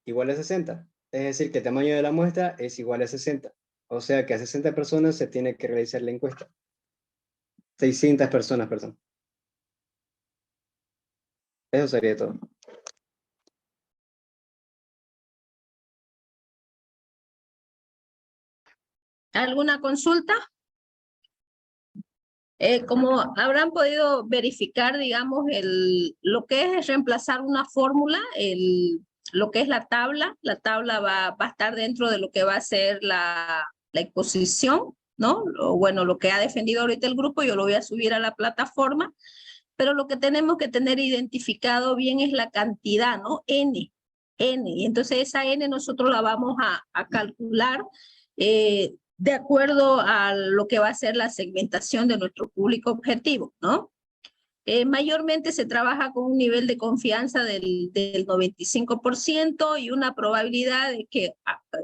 igual a 60. Es decir, que el tamaño de la muestra es igual a 60. O sea que a 60 personas se tiene que realizar la encuesta. 600 personas, perdón. Eso sería todo. ¿Alguna consulta? Como habrán podido verificar, digamos, lo que es reemplazar una fórmula, lo que es la tabla va a estar dentro de lo que va a ser la exposición, ¿no? Bueno, lo que ha defendido ahorita el grupo, yo lo voy a subir a la plataforma, pero lo que tenemos que tener identificado bien es la cantidad, ¿no? N. Y entonces esa N nosotros la vamos a calcular de acuerdo a lo que va a ser la segmentación de nuestro público objetivo, ¿no? Mayormente se trabaja con un nivel de confianza del 95% y una probabilidad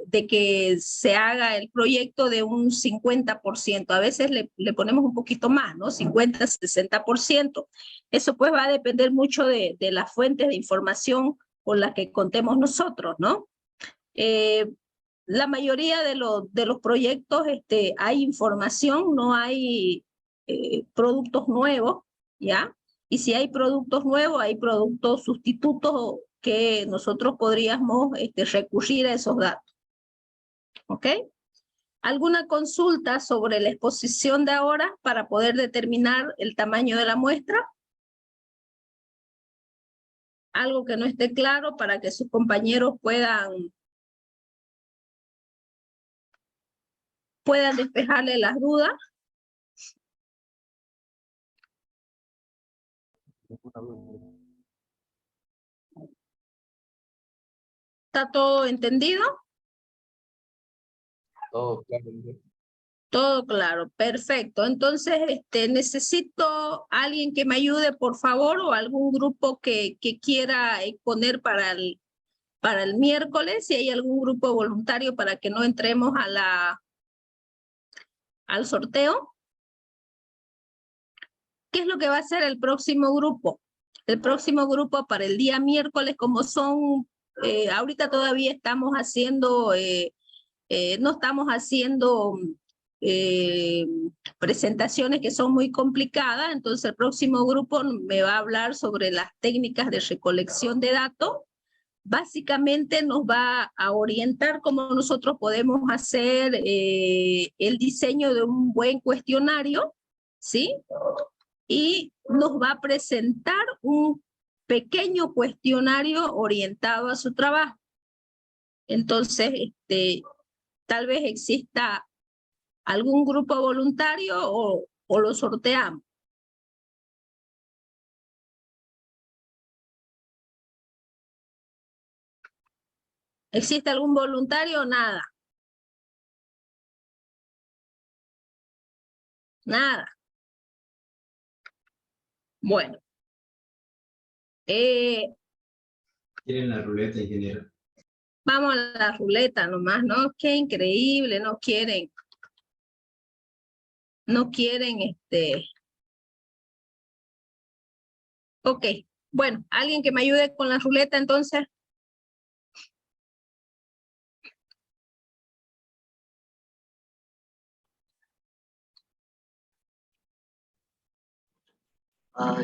de que se haga el proyecto de un 50%. A veces le ponemos un poquito más, ¿no? 50, 60%. Eso pues va a depender mucho de las fuentes de información con las que contemos nosotros, ¿no? La mayoría de los proyectos hay información, no hay productos nuevos, ¿ya? Y si hay productos nuevos, hay productos sustitutos que nosotros podríamos recurrir a esos datos. ¿Ok? ¿Alguna consulta sobre la exposición de ahora para poder determinar el tamaño de la muestra? Algo que no esté claro para que sus compañeros puedan despejarle las dudas. ¿Está todo entendido? Todo claro. Todo claro, perfecto. Entonces, necesito alguien que me ayude, por favor, o algún grupo que quiera exponer para el miércoles, si hay algún grupo voluntario para que no entremos al sorteo. ¿Qué es lo que va a hacer el próximo grupo? El próximo grupo para el día miércoles, como son, ahorita todavía estamos haciendo, no estamos haciendo presentaciones que son muy complicadas, entonces el próximo grupo me va a hablar sobre las técnicas de recolección de datos. Básicamente nos va a orientar cómo nosotros podemos hacer el diseño de un buen cuestionario, ¿sí? Y nos va a presentar un pequeño cuestionario orientado a su trabajo. Entonces, tal vez exista algún grupo voluntario o lo sorteamos. ¿Existe algún voluntario o nada? Nada. Bueno. ¿Quieren la ruleta, ingeniero? Vamos a la ruleta nomás, ¿no? Qué increíble, no quieren. No quieren, Ok, bueno, alguien que me ayude con la ruleta entonces.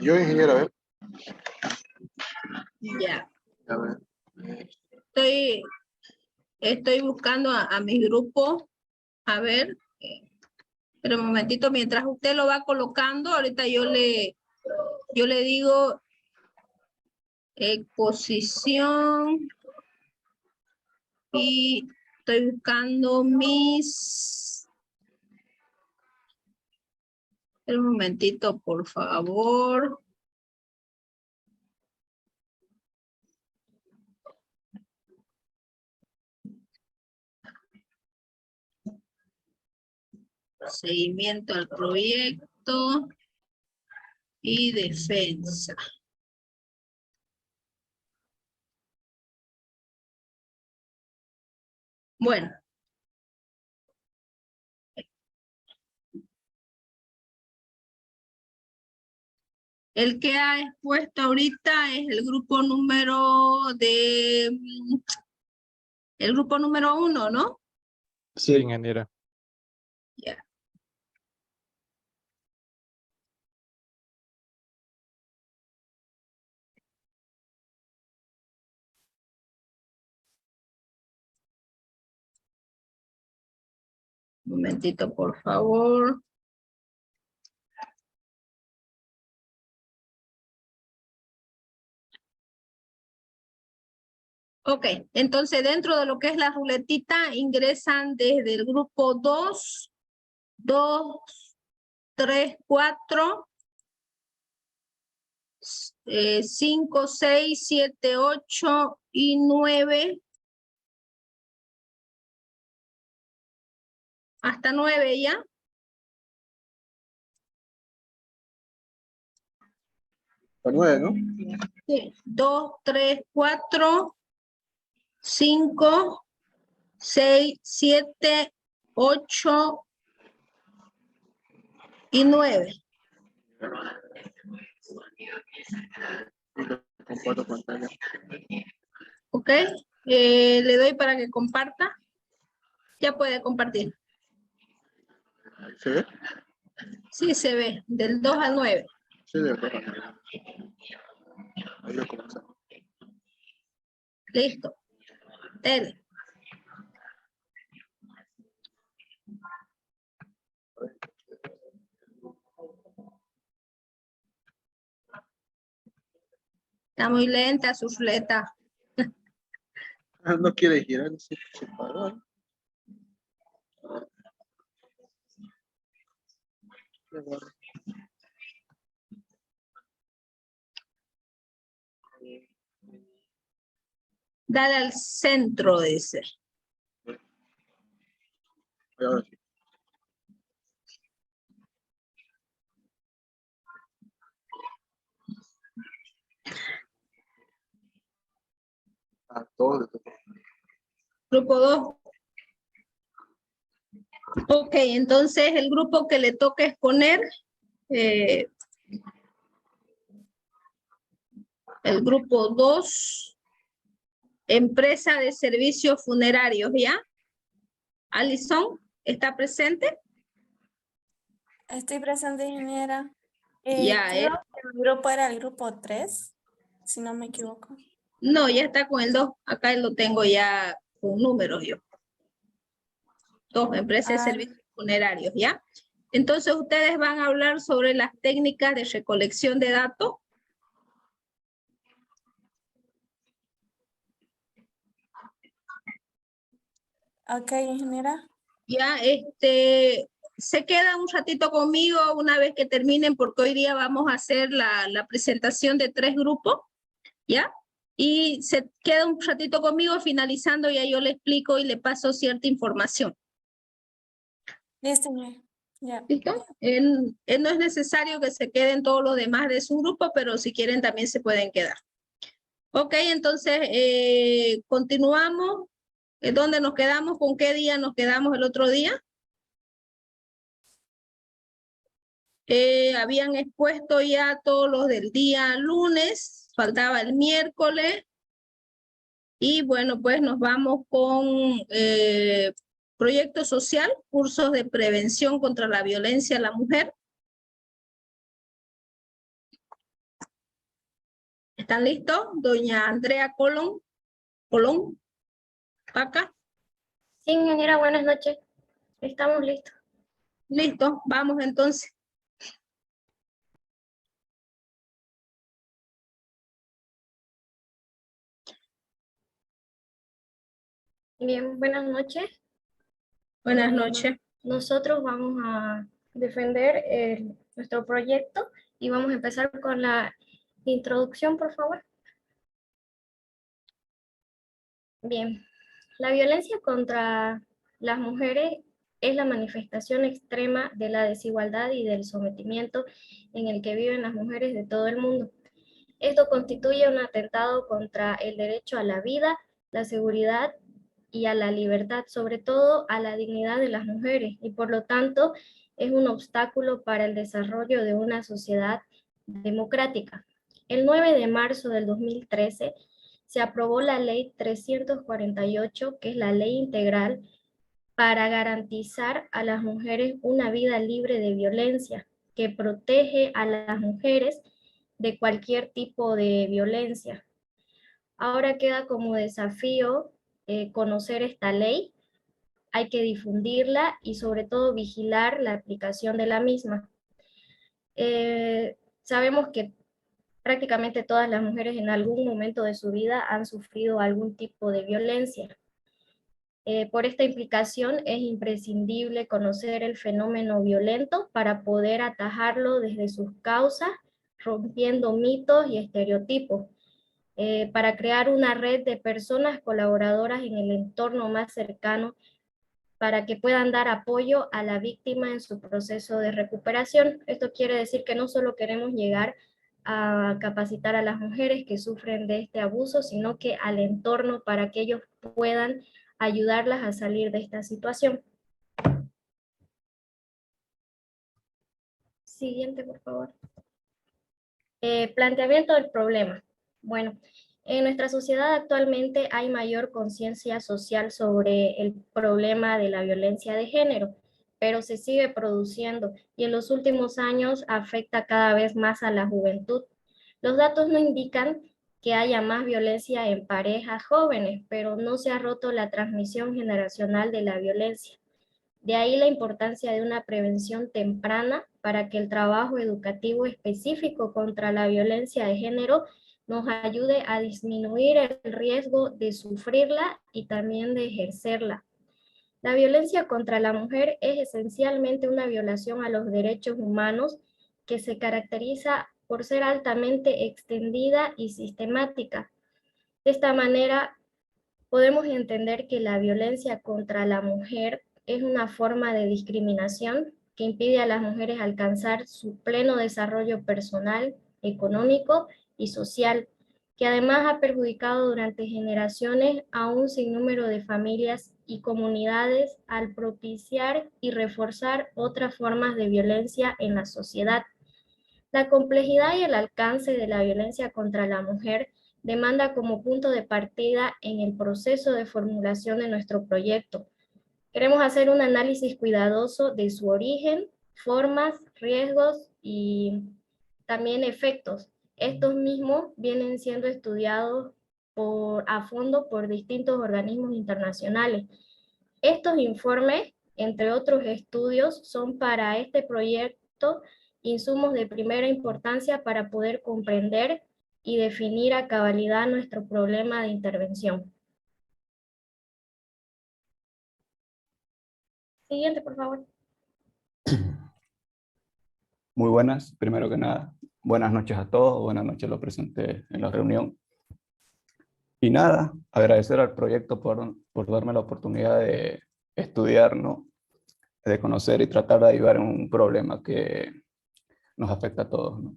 Yo, ingeniero, a ver. Ya. A ver. Estoy buscando a mi grupo. A ver. Pero un momentito, mientras usted lo va colocando, ahorita yo le digo exposición y estoy buscando mis... Un momentito, por favor. Seguimiento al proyecto y defensa. Bueno. El que ha expuesto ahorita es el grupo número el grupo número 1, ¿no? Sí, ingeniera. Ya. Un momentito, por favor. Ok, entonces dentro de lo que es la ruletita ingresan desde el grupo 2, 3, 4, 5, 6, 7, 8 y 9. Hasta 9 ya. La 9, ¿no? Sí. 2, 3, 4, 5, 6, 7, 8 y 9. Con 4 pantallas. Ok, le doy para que comparta. Ya puede compartir. ¿Se ve? Sí, se ve, del 2 al 9. Sí, de verdad. Ahí lo comenzamos. Listo. Dele. Está muy lenta su fleta. No quiere girar, se paró. Qué bueno. Dale al centro, dice. Ahora sí. A todos les tocó. Grupo 2. Ok, entonces el grupo que le toca exponer, el grupo 2, empresa de servicios funerarios, ¿ya? Alison, ¿está presente? Estoy presente, ingeniera. Ya, Creo que el grupo era el grupo 3, si no me equivoco. No, ya está con el 2. Acá lo tengo ya con números yo. 2, empresas de servicios funerarios, ¿ya? Entonces ustedes van a hablar sobre las técnicas de recolección de datos. Ok, ingeniera. Ya, se queda un ratito conmigo una vez que terminen, porque hoy día vamos a hacer la presentación de 3 grupos, ¿ya? Y se queda un ratito conmigo, finalizando ya yo le explico y le paso cierta información. Listo, ingeniera. Ya. ¿Listo? No es necesario que se queden todos los demás de su grupo, pero si quieren también se pueden quedar. Ok, entonces continuamos. ¿Dónde nos quedamos? ¿Con qué día nos quedamos el otro día? Habían expuesto ya todos los del día lunes, faltaba el miércoles. Y bueno, pues nos vamos con proyecto social, cursos de prevención contra la violencia a la mujer. ¿Están listos? Doña Andrea Colón, acá. Sí, ingeniera, buenas noches. Estamos listos. Listo, vamos entonces. Bien, buenas noches. Buenas noches. Nosotros vamos a defender nuestro proyecto y vamos a empezar con la introducción, por favor. Bien, la violencia contra las mujeres es la manifestación extrema de la desigualdad y del sometimiento en el que viven las mujeres de todo el mundo. Esto constituye un atentado contra el derecho a la vida, la seguridad y a la libertad, sobre todo a la dignidad de las mujeres, y por lo tanto es un obstáculo para el desarrollo de una sociedad democrática. El 9 de marzo del 2013 se aprobó la Ley 348, que es la Ley Integral para garantizar a las mujeres una vida libre de violencia, que protege a las mujeres de cualquier tipo de violencia. Ahora queda como desafío conocer esta ley, hay que difundirla y sobre todo vigilar la aplicación de la misma. Sabemos que prácticamente todas las mujeres en algún momento de su vida han sufrido algún tipo de violencia. Por esta implicación es imprescindible conocer el fenómeno violento para poder atajarlo desde sus causas, rompiendo mitos y estereotipos, para crear una red de personas colaboradoras en el entorno más cercano para que puedan dar apoyo a la víctima en su proceso de recuperación. Esto quiere decir que no solo queremos llegar a capacitar a las mujeres que sufren de este abuso, sino que al entorno para que ellos puedan ayudarlas a salir de esta situación. Siguiente, por favor. Planteamiento del problema. Bueno, en nuestra sociedad actualmente hay mayor conciencia social sobre el problema de la violencia de género, pero se sigue produciendo y en los últimos años afecta cada vez más a la juventud. Los datos no indican que haya más violencia en parejas jóvenes, pero no se ha roto la transmisión generacional de la violencia. De ahí la importancia de una prevención temprana para que el trabajo educativo específico contra la violencia de género nos ayude a disminuir el riesgo de sufrirla y también de ejercerla. La violencia contra la mujer es esencialmente una violación a los derechos humanos que se caracteriza por ser altamente extendida y sistemática. De esta manera, podemos entender que la violencia contra la mujer es una forma de discriminación que impide a las mujeres alcanzar su pleno desarrollo personal, económico y social, que además ha perjudicado durante generaciones a un sinnúmero de familias y comunidades al propiciar y reforzar otras formas de violencia en la sociedad. La complejidad y el alcance de la violencia contra la mujer demanda como punto de partida en el proceso de formulación de nuestro proyecto. Queremos hacer un análisis cuidadoso de su origen, formas, riesgos y también efectos. Estos mismos vienen siendo estudiados a fondo por distintos organismos internacionales. Estos informes, entre otros estudios, son para este proyecto insumos de primera importancia para poder comprender y definir a cabalidad nuestro problema de intervención. Siguiente, por favor. Muy buenas, primero que nada. Buenas noches a todos, buenas noches a los presentes en la reunión. Y nada, agradecer al proyecto por darme la oportunidad de estudiar, ¿no? De conocer y tratar de ayudar en un problema que nos afecta a todos, ¿no?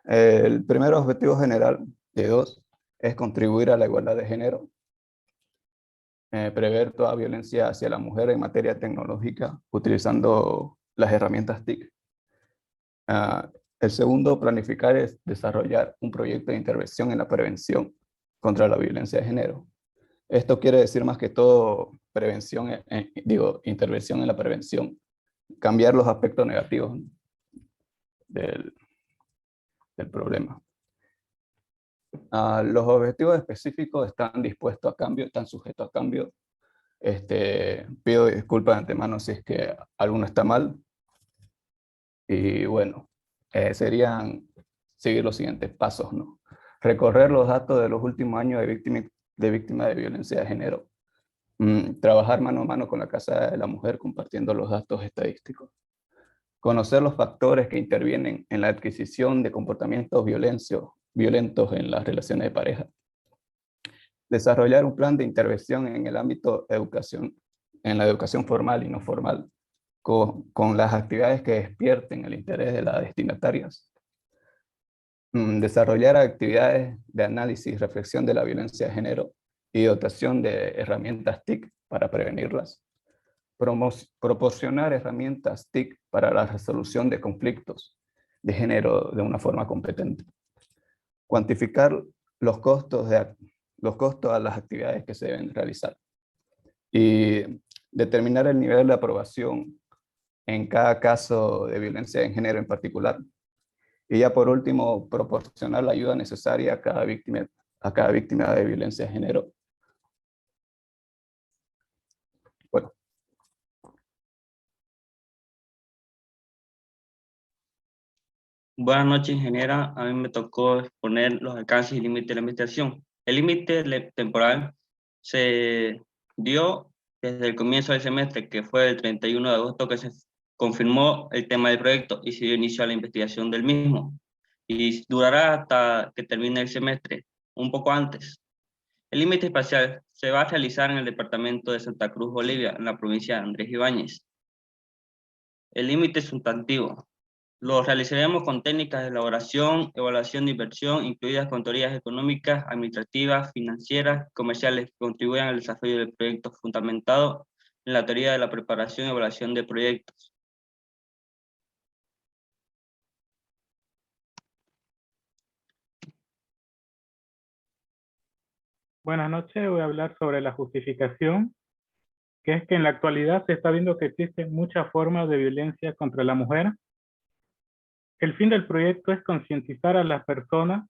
El primer objetivo general de dos es contribuir a la igualdad de género, prever toda violencia hacia la mujer en materia tecnológica utilizando las herramientas TIC. El segundo, planificar, es desarrollar un proyecto de intervención en la prevención contra la violencia de género. Esto quiere decir más que todo prevención, intervención en la prevención, cambiar los aspectos negativos del problema. Los objetivos específicos están dispuestos a cambio, están sujetos a cambio. Pido disculpas de antemano si es que alguno está mal. Y bueno, serían seguir los siguientes pasos, ¿no? Recorrer los datos de los últimos años de víctimas de violencia de género. Trabajar mano a mano con la Casa de la Mujer compartiendo los datos estadísticos. Conocer los factores que intervienen en la adquisición de comportamientos violentos en las relaciones de pareja. Desarrollar un plan de intervención en el ámbito de educación, en la educación formal y no formal, con las actividades que despierten el interés de las destinatarias. Desarrollar actividades de análisis y reflexión de la violencia de género y dotación de herramientas TIC para prevenirlas, proporcionar herramientas TIC para la resolución de conflictos de género de una forma competente, cuantificar los costos a las actividades que se deben realizar y determinar el nivel de aprobación en cada caso de violencia de género en particular. Y ya por último, proporcionar la ayuda necesaria a cada víctima de violencia de género. Bueno. Buenas noches, ingeniera. A mí me tocó exponer los alcances y límites de la investigación. El límite temporal se dio desde el comienzo del semestre, que fue el 31 de agosto, que se confirmó el tema del proyecto y se dio inicio a la investigación del mismo. Y durará hasta que termine el semestre, un poco antes. El límite espacial se va a realizar en el departamento de Santa Cruz, Bolivia, en la provincia de Andrés Ibáñez. El límite sustantivo lo realizaremos con técnicas de elaboración, evaluación de inversión, incluidas con teorías económicas, administrativas, financieras, comerciales, que contribuyan al desarrollo del proyecto fundamentado en la teoría de la preparación y evaluación de proyectos. Buenas noches, voy a hablar sobre la justificación, que es que en la actualidad se está viendo que existen muchas formas de violencia contra la mujer. El fin del proyecto es concientizar a las personas,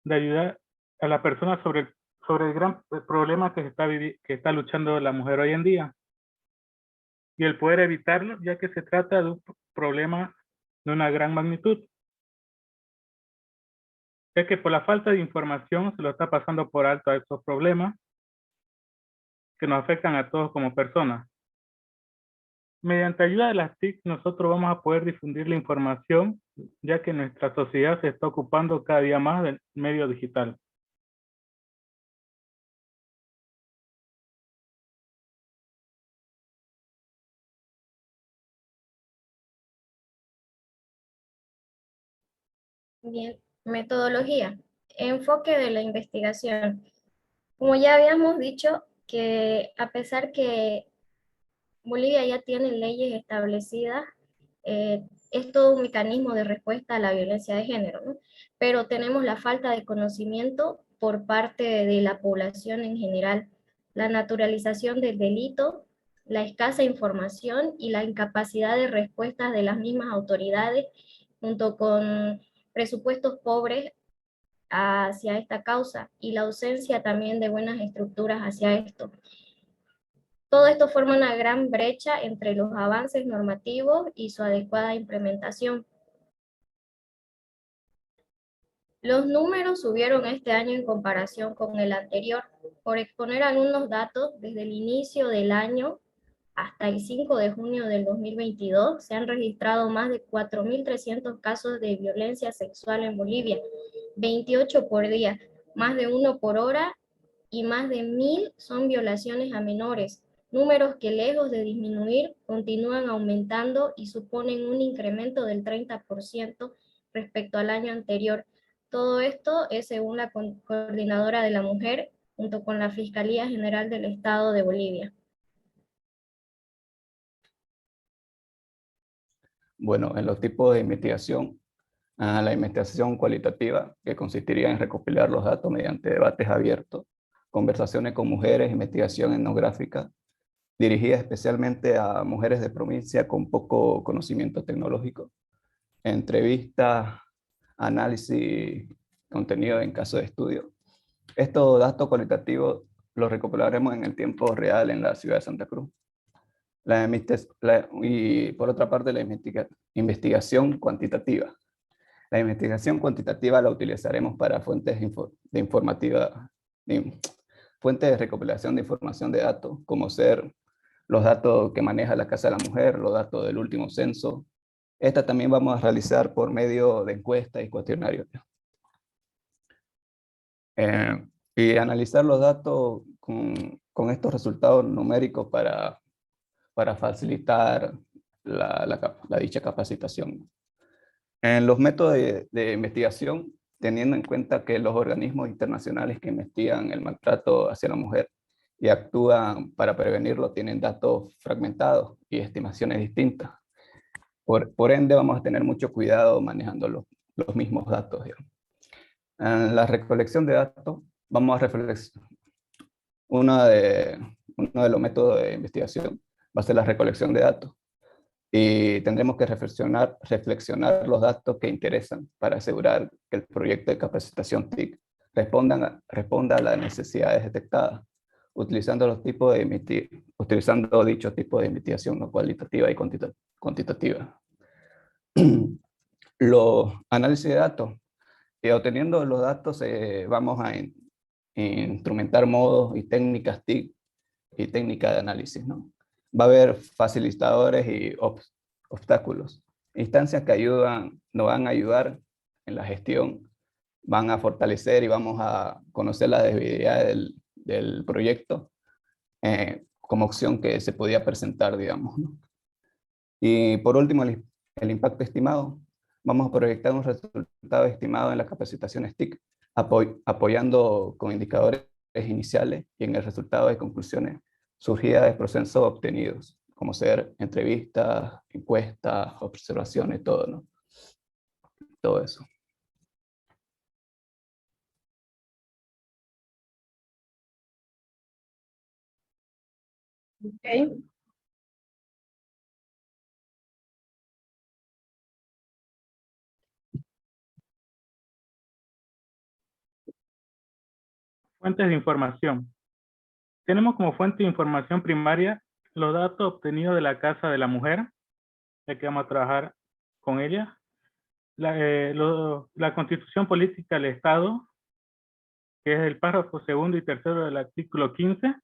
de ayudar a las personas sobre el gran problema que está luchando la mujer hoy en día. Y el poder evitarlo, ya que se trata de un problema de una gran magnitud. Es que por la falta de información se lo está pasando por alto a estos problemas que nos afectan a todos como personas. Mediante ayuda de las TIC, nosotros vamos a poder difundir la información, ya que nuestra sociedad se está ocupando cada día más del medio digital. Bien, metodología. Enfoque de la investigación. Como ya habíamos dicho, que a pesar que Bolivia ya tiene leyes establecidas, es todo un mecanismo de respuesta a la violencia de género, ¿no? Pero tenemos la falta de conocimiento por parte de la población en general, la naturalización del delito, la escasa información y la incapacidad de respuestas de las mismas autoridades, junto con presupuestos pobres hacia esta causa y la ausencia también de buenas estructuras hacia esto. Todo esto forma una gran brecha entre los avances normativos y su adecuada implementación. Los números subieron este año en comparación con el anterior. Por exponer algunos datos, desde el inicio del año hasta el 5 de junio del 2022, se han registrado más de 4.300 casos de violencia sexual en Bolivia, 28 por día, más de 1 por hora, y más de 1.000 son violaciones a menores, números que lejos de disminuir continúan aumentando y suponen un incremento del 30% respecto al año anterior. Todo esto es según la Coordinadora de la Mujer, junto con la Fiscalía General del Estado de Bolivia. Bueno, en los tipos de investigación, la investigación cualitativa, que consistiría en recopilar los datos mediante debates abiertos, conversaciones con mujeres, investigación etnográfica, dirigida especialmente a mujeres de provincia con poco conocimiento tecnológico, entrevistas, análisis, contenido en caso de estudio. Estos datos cualitativos los recopilaremos en el tiempo real en la ciudad de Santa Cruz. Y por otra parte, la investigación cuantitativa. La investigación cuantitativa la utilizaremos para fuentes de recopilación de información de datos, como ser los datos que maneja la Casa de la Mujer, los datos del último censo. Esta también vamos a realizar por medio de encuestas y cuestionarios. Y analizar los datos con estos resultados numéricos para facilitar la dicha capacitación. En los métodos de investigación teniendo en cuenta que los organismos internacionales que investigan el maltrato hacia la mujer y actúan para prevenirlo tienen datos fragmentados y estimaciones distintas. Por ende, vamos a tener mucho cuidado manejando los mismos datos, digamos. En la recolección de datos, vamos a reflexionar. Uno de los métodos de investigación va a ser la recolección de datos. Y tendremos que reflexionar los datos que interesan para asegurar que el proyecto de capacitación TIC responda a las necesidades detectadas, utilizando dichos tipos de investigación no cualitativa y cuantitativa. Los análisis de datos. Obteniendo los datos, vamos a instrumentar modos y técnicas TIC y técnicas de análisis, ¿no? Va a haber facilitadores y obstáculos, instancias que nos van a ayudar en la gestión, van a fortalecer y vamos a conocer las debilidades del proyecto como opción que se podía presentar, digamos, ¿no? Y por último, el impacto estimado. Vamos a proyectar un resultado estimado en las capacitaciones TIC, apoyando con indicadores iniciales y en el resultado de conclusiones surgidas de procesos obtenidos, como ser entrevistas, encuestas, observaciones, todo, ¿no? Todo eso. Okay. Fuentes de información. Tenemos como fuente de información primaria los datos obtenidos de la Casa de la Mujer, ya que vamos a trabajar con ella. La Constitución Política del Estado, que es el párrafo segundo y tercero del artículo 15.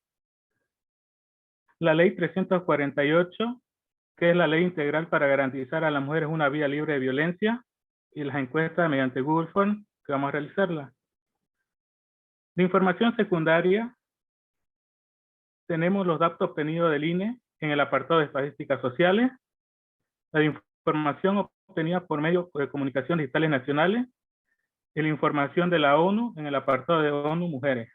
La Ley 348, que es la ley integral para garantizar a las mujeres una vida libre de violencia, y las encuestas mediante Google Form, que vamos a realizarla. De información secundaria, tenemos los datos obtenidos del INE en el apartado de estadísticas sociales, la información obtenida por medios de comunicación digitales nacionales, y la información de la ONU en el apartado de ONU Mujeres.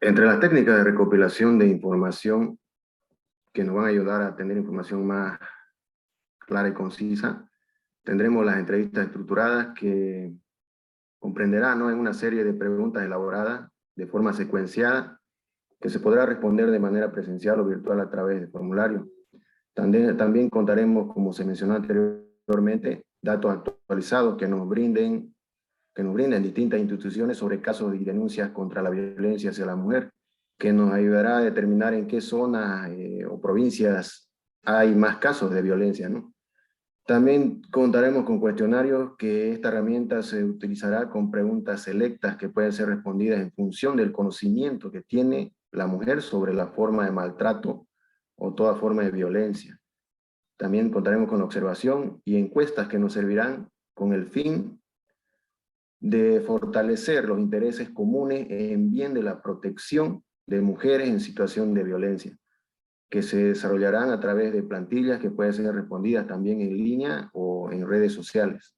Entre las técnicas de recopilación de información que nos van a ayudar a tener información más clara y concisa, tendremos las entrevistas estructuradas que comprenderán, ¿no?, en una serie de preguntas elaboradas de forma secuenciada que se podrá responder de manera presencial o virtual a través de formulario. También contaremos, como se mencionó anteriormente, datos actualizados que nos brinden distintas instituciones sobre casos y denuncias contra la violencia hacia la mujer, que nos ayudará a determinar en qué zonas o provincias hay más casos de violencia, ¿no? También contaremos con cuestionarios que esta herramienta se utilizará con preguntas selectas que pueden ser respondidas en función del conocimiento que tiene la mujer sobre la forma de maltrato o toda forma de violencia. También contaremos con observación y encuestas que nos servirán con el fin de fortalecer los intereses comunes en bien de la protección de mujeres en situación de violencia, que se desarrollarán a través de plantillas que pueden ser respondidas también en línea o en redes sociales.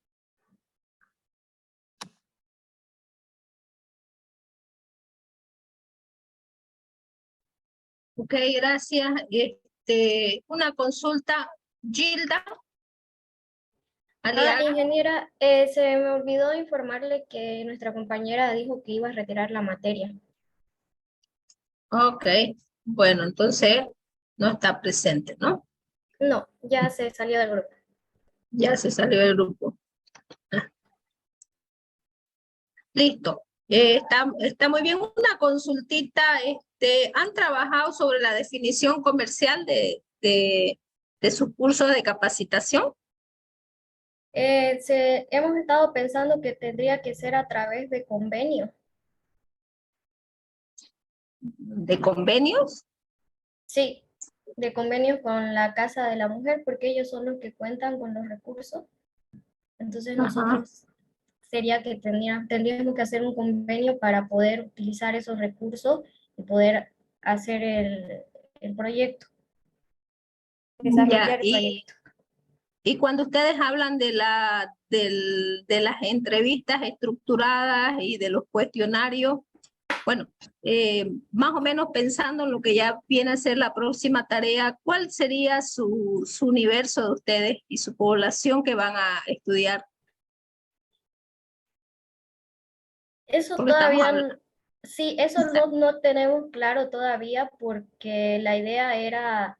Ok, gracias. Una consulta, Gilda. Ingeniera, se me olvidó informarle que nuestra compañera dijo que iba a retirar la materia. Ok, bueno, entonces no está presente, ¿no? No, ya se salió del grupo. Ya se salió del grupo. Listo. Está muy bien. Una consultita. ¿Han trabajado sobre la definición comercial de sus cursos de capacitación? Hemos estado pensando que tendría que ser a través de convenios. ¿De convenios? Sí, de convenios con la Casa de la Mujer, porque ellos son los que cuentan con los recursos. Entonces nosotros sería que tendríamos que hacer un convenio para poder utilizar esos recursos y poder hacer el proyecto, Ya, desarrollar el proyecto. y cuando ustedes hablan de de las entrevistas estructuradas y de los cuestionarios, bueno, más o menos pensando en lo que ya viene a ser la próxima tarea, ¿cuál sería su universo de ustedes y su población que van a estudiar? Eso Porque estamos todavía, sí, eso no tenemos claro todavía porque la idea era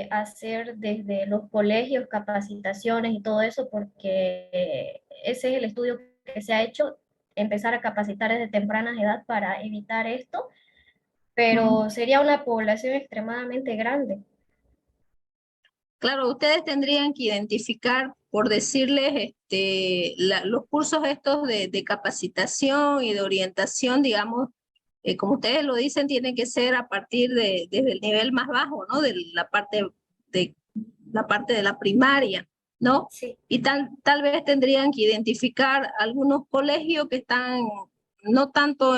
hacer desde los colegios capacitaciones y todo eso porque ese es el estudio que se ha hecho, empezar a capacitar desde temprana edad para evitar esto, pero sería una población extremadamente grande. Claro, ustedes tendrían que identificar, por decirles, los cursos estos de capacitación y de orientación, digamos, como ustedes lo dicen, tienen que ser a partir desde el nivel más bajo, ¿no? De la parte de la primaria, ¿no? Sí. Y tal vez tendrían que identificar algunos colegios que están no tanto,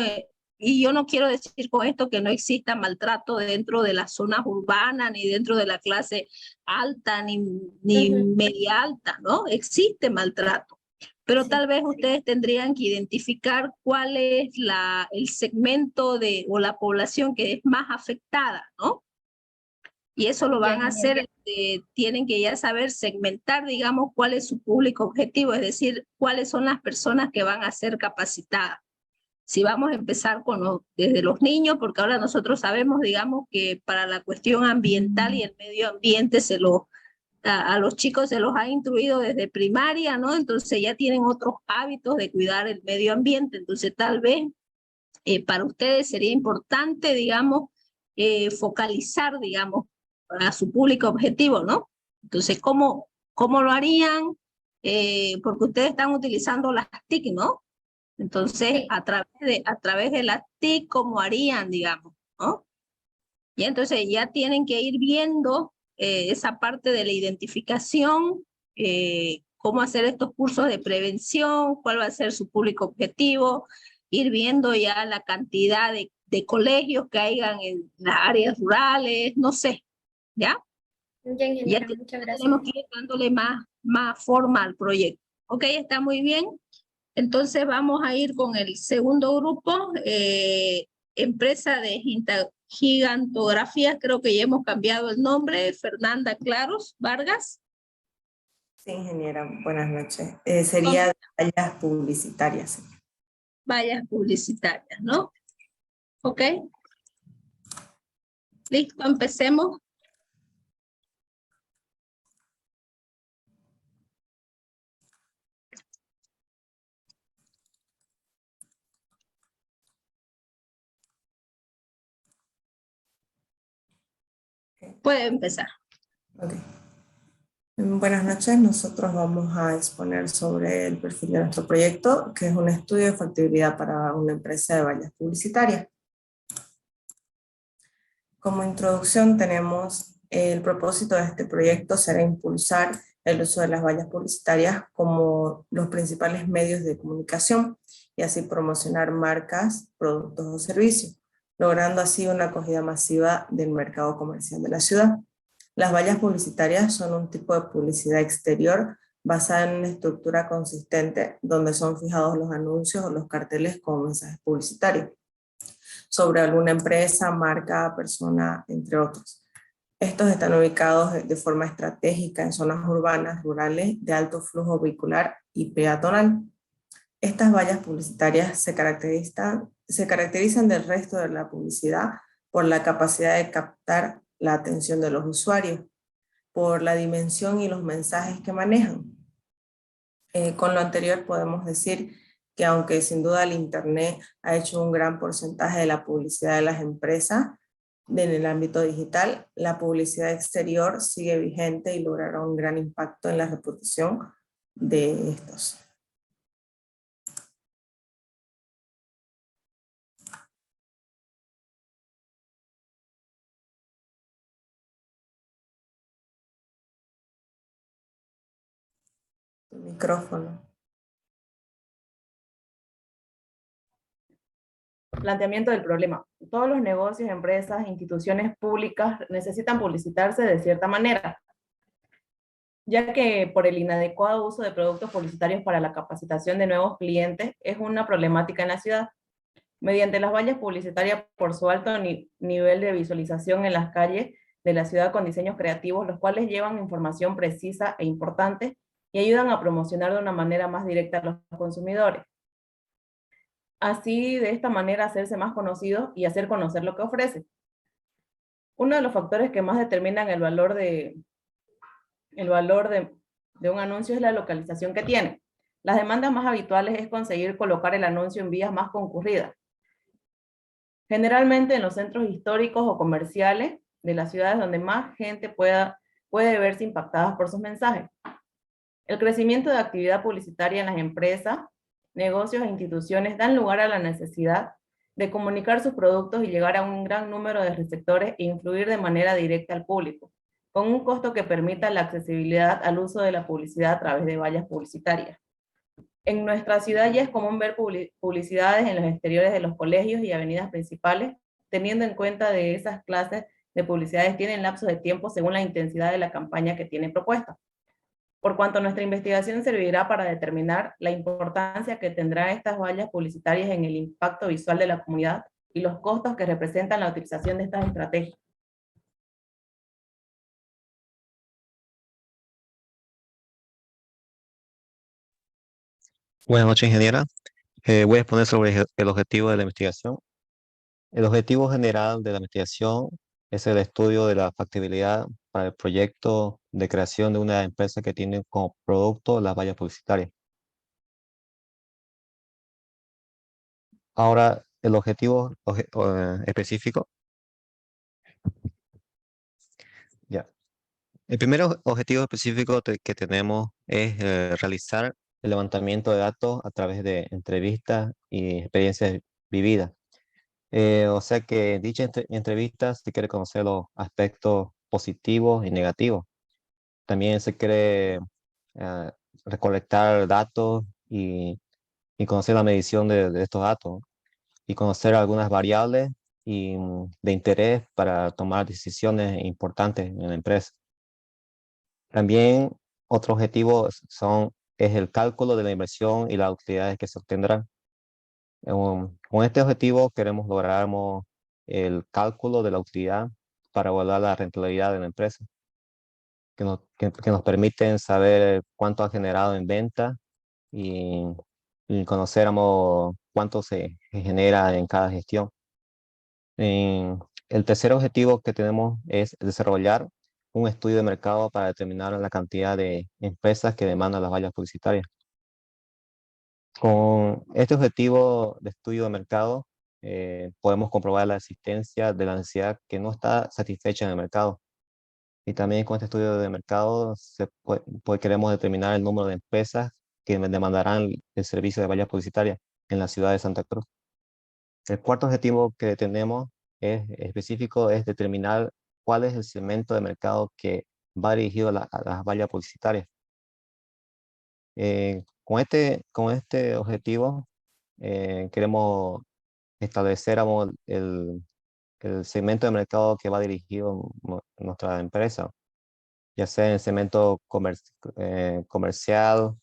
y yo no quiero decir con esto que no exista maltrato dentro de las zonas urbanas, ni dentro de la clase alta, ni media alta, ¿no? Existe maltrato. Pero Sí. tal vez ustedes tendrían que identificar cuál es el segmento o la población que es más afectada, ¿no? Y eso lo van a hacer, tienen que ya saber segmentar, digamos, cuál es su público objetivo, es decir, cuáles son las personas que van a ser capacitadas. Si vamos a empezar desde los niños, porque ahora nosotros sabemos, digamos, que para la cuestión ambiental y el medio ambiente a los chicos se los ha instruido desde primaria, ¿no? Entonces ya tienen otros hábitos de cuidar el medio ambiente. Entonces tal vez para ustedes sería importante, digamos, focalizar, digamos, a su público objetivo, ¿no? Entonces, ¿cómo lo harían? Porque ustedes están utilizando las TIC, ¿no? Entonces, Sí. a través de las TIC, ¿cómo harían, digamos, ¿no? Y entonces ya tienen que ir viendo esa parte de la identificación, cómo hacer estos cursos de prevención, cuál va a ser su público objetivo, ir viendo ya la cantidad de colegios que hayan en las áreas rurales, no sé, ¿ya? Ya, ingeniera, muchas gracias. Tenemos que ir dándole más forma al proyecto. Ok, está muy bien. Entonces vamos a ir con el segundo grupo, empresa de gigantografía, creo que ya hemos cambiado el nombre, Fernanda Claros Vargas. Sí, ingeniera, buenas noches. Sería vallas publicitarias. Vallas publicitarias, ¿no? Ok. Listo, empecemos. Puede empezar. Okay. Buenas noches, nosotros vamos a exponer sobre el perfil de nuestro proyecto, que es un estudio de factibilidad para una empresa de vallas publicitarias. Como introducción tenemos el propósito de este proyecto será impulsar el uso de las vallas publicitarias como los principales medios de comunicación y así promocionar marcas, productos o servicios, logrando así una acogida masiva del mercado comercial de la ciudad. Las vallas publicitarias son un tipo de publicidad exterior basada en una estructura consistente donde son fijados los anuncios o los carteles con mensajes publicitarios sobre alguna empresa, marca, persona, entre otros. Estos están ubicados de forma estratégica en zonas urbanas, rurales, de alto flujo vehicular y peatonal. Estas vallas publicitarias se caracterizan del resto de la publicidad por la capacidad de captar la atención de los usuarios, por la dimensión y los mensajes que manejan. Con lo anterior podemos decir que aunque sin duda el Internet ha hecho un gran porcentaje de la publicidad de las empresas en el ámbito digital, la publicidad exterior sigue vigente y logrará un gran impacto en la reputación de estos. Tu micrófono. Planteamiento del problema. Todos los negocios, empresas, instituciones públicas necesitan publicitarse de cierta manera, ya que por el inadecuado uso de productos publicitarios para la capacitación de nuevos clientes es una problemática en la ciudad. Mediante las vallas publicitarias por su alto nivel de visualización en las calles de la ciudad con diseños creativos, los cuales llevan información precisa e importante y ayudan a promocionar de una manera más directa a los consumidores. Así, de esta manera, hacerse más conocidos y hacer conocer lo que ofrece. Uno de los factores que más determinan el valor de un anuncio es la localización que tiene. Las demandas más habituales es conseguir colocar el anuncio en vías más concurridas. Generalmente en los centros históricos o comerciales de las ciudades donde más gente puede verse impactadas por sus mensajes. El crecimiento de actividad publicitaria en las empresas, negocios e instituciones dan lugar a la necesidad de comunicar sus productos y llegar a un gran número de receptores e influir de manera directa al público, con un costo que permita la accesibilidad al uso de la publicidad a través de vallas publicitarias. En nuestra ciudad ya es común ver publicidades en los exteriores de los colegios y avenidas principales, teniendo en cuenta de esas clases de publicidades tienen lapsos de tiempo según la intensidad de la campaña que tiene propuesta. Por cuanto nuestra investigación servirá para determinar la importancia que tendrán estas vallas publicitarias en el impacto visual de la comunidad y los costos que representan la utilización de estas estrategias. Buenas noches, ingeniera. Voy a exponer sobre el objetivo de la investigación. El objetivo general de la investigación es el estudio de la factibilidad para el proyecto de creación de una empresa que tiene como producto las vallas publicitarias. Ahora, el objetivo específico. Ya. El primer objetivo específico que tenemos es realizar el levantamiento de datos a través de entrevistas y experiencias vividas. O sea que en dicha entrevista se quiere conocer los aspectos positivos y negativos. También se quiere recolectar datos y conocer la medición de estos datos y conocer algunas variables de interés para tomar decisiones importantes en la empresa. También otro objetivo es el cálculo de la inversión y las utilidades que se obtendrán. Con este objetivo queremos lograr el cálculo de la utilidad para evaluar la rentabilidad de la empresa, que nos permiten saber cuánto ha generado en venta y conocer cuánto se genera en cada gestión. El tercer objetivo que tenemos es desarrollar un estudio de mercado para determinar la cantidad de empresas que demandan las vallas publicitarias. Con este objetivo de estudio de mercado, podemos comprobar la existencia de la necesidad que no está satisfecha en el mercado. Y también con este estudio de mercado queremos determinar el número de empresas que demandarán el servicio de vallas publicitarias en la ciudad de Santa Cruz. El cuarto objetivo que tenemos específico es determinar cuál es el segmento de mercado que va dirigido a las vallas publicitarias. Con este objetivo queremos establecer el segmento de mercado que va dirigido a nuestra empresa, ya sea en el segmento comercial,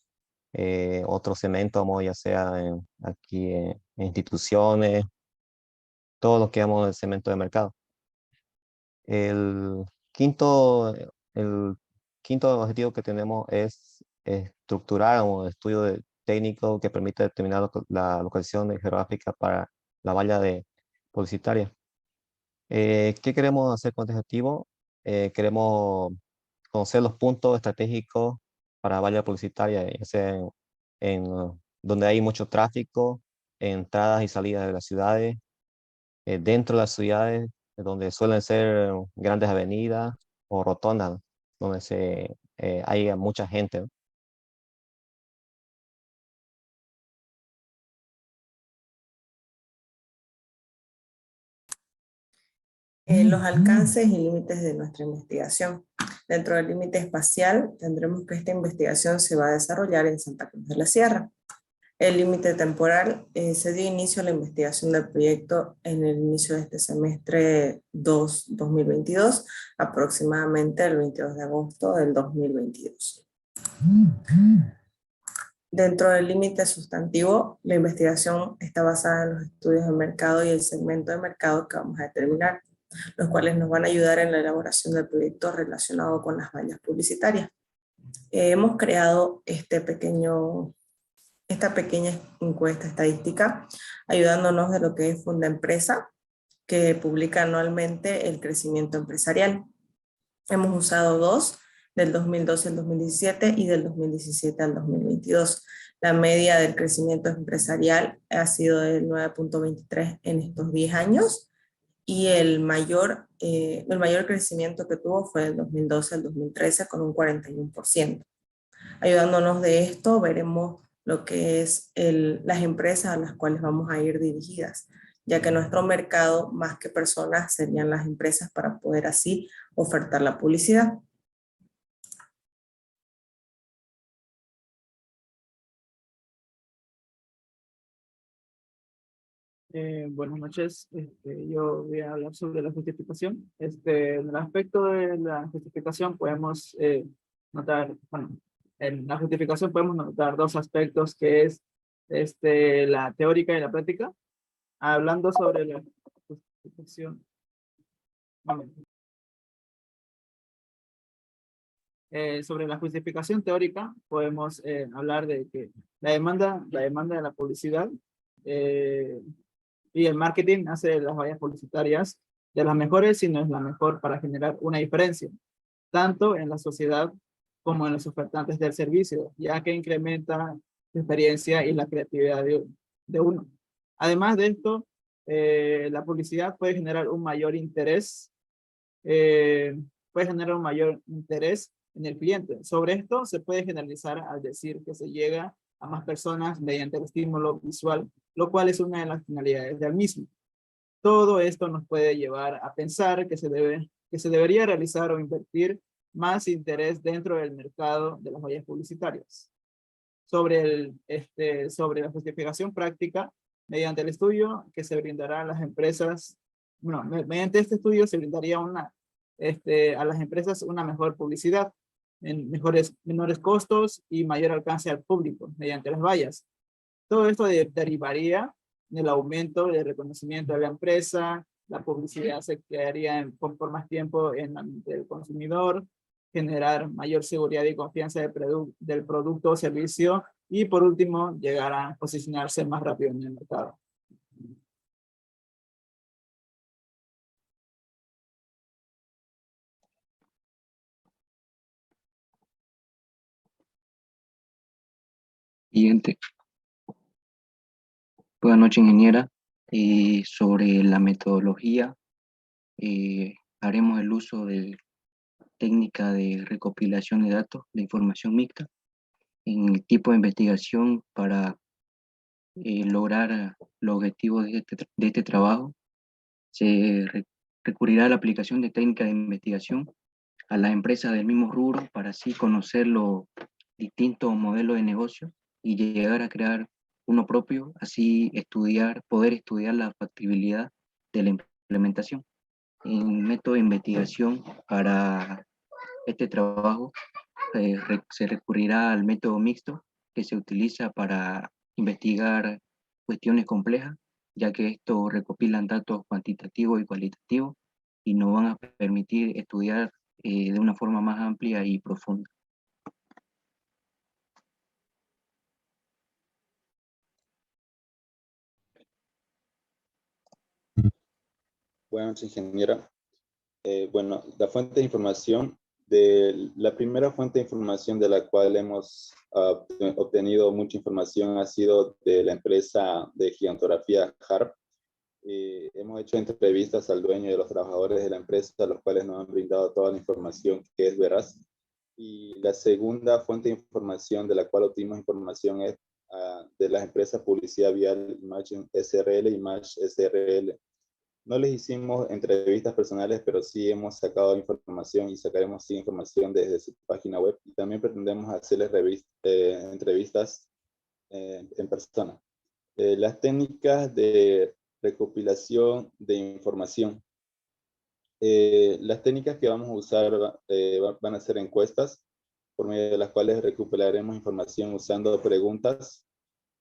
otro segmento, ya sea aquí en instituciones, todo lo que llamamos el segmento de mercado. El quinto objetivo que tenemos es estructurar un estudio técnico que permita determinar la localización geográfica para la valla publicitaria. ¿Qué queremos hacer con este objetivo? Queremos conocer los puntos estratégicos para valla publicitaria, ya sea donde hay mucho tráfico, entradas y salidas de las ciudades, dentro de las ciudades, donde suelen ser grandes avenidas o rotondas, donde hay mucha gente, ¿no? Los alcances y límites de nuestra investigación. Dentro del límite espacial, tendremos que esta investigación se va a desarrollar en Santa Cruz de la Sierra. El límite temporal, se dio inicio a la investigación del proyecto en el inicio de este semestre 2022, aproximadamente el 22 de agosto del 2022. Dentro del límite sustantivo, la investigación está basada en los estudios de mercado y el segmento de mercado que vamos a determinar, los cuales nos van a ayudar en la elaboración del proyecto relacionado con las vallas publicitarias. Hemos creado esta pequeña encuesta estadística, ayudándonos de lo que es Fundaempresa, que publica anualmente el crecimiento empresarial. Hemos usado dos, del 2012 al 2017 y del 2017 al 2022. La media del crecimiento empresarial ha sido del 9.23 en estos 10 años, y el mayor crecimiento que tuvo fue del 2012 al 2013 con un 41%. Ayudándonos de esto, veremos lo que es las empresas a las cuales vamos a ir dirigidas, ya que nuestro mercado, más que personas, serían las empresas para poder así ofertar la publicidad. Buenas noches, yo voy a hablar sobre la justificación. En el aspecto de la justificación podemos notar, en la justificación podemos notar dos aspectos, que es la teórica y la práctica. Hablando sobre la justificación, sobre la justificación teórica, podemos hablar de que la demanda de la publicidad y el marketing hace las vallas publicitarias de las mejores, si no es la mejor, para generar una diferencia, tanto en la sociedad como en los ofertantes del servicio, ya que incrementa la experiencia y la creatividad de uno. Además de esto, la publicidad puede generar un mayor interés, en el cliente. Sobre esto se puede generalizar al decir que se llega a más personas mediante el estímulo visual, lo cual es una de las finalidades del mismo. Todo esto nos puede llevar a pensar que se debería realizar o invertir más interés dentro del mercado de las vallas publicitarias. Sobre la justificación práctica, mediante el estudio que se brindará a las empresas, mediante este estudio se brindaría a las empresas una mejor publicidad, en menores costos y mayor alcance al público mediante las vallas. Todo esto derivaría en el aumento del reconocimiento de la empresa, la publicidad se quedaría por más tiempo en la mente del consumidor, generar mayor seguridad y confianza del producto o servicio, y por último, llegar a posicionarse más rápido en el mercado. Siguiente. Buenas noches, ingeniera. Sobre la metodología, haremos el uso de técnica de recopilación de datos de información mixta en el tipo de investigación para lograr los objetivos de este trabajo. Se recurrirá a la aplicación de técnicas de investigación a las empresas del mismo rubro para así conocer los distintos modelos de negocio y llegar a crear uno propio, así poder estudiar la factibilidad de la implementación. En método de investigación para este trabajo se recurrirá al método mixto, que se utiliza para investigar cuestiones complejas, ya que estos recopilan datos cuantitativos y cualitativos y nos van a permitir estudiar de una forma más amplia y profunda. Buenas noches, ingeniera. Bueno, la fuente de información, la primera fuente de información de la cual hemos obtenido mucha información ha sido de la empresa de gigantografía HARP. Hemos hecho entrevistas al dueño y a los trabajadores de la empresa, los cuales nos han brindado toda la información que es veraz. Y la segunda fuente de información de la cual obtuvimos información es de las empresas Publicidad Vial, Imagine SRL y Image SRL. No les hicimos entrevistas personales, pero sí hemos sacado información y sacaremos sí información desde su página web. Y también pretendemos hacerles entrevistas en persona. Las técnicas de recopilación de información. Las técnicas que vamos a usar van a ser encuestas, por medio de las cuales recopilaremos información usando preguntas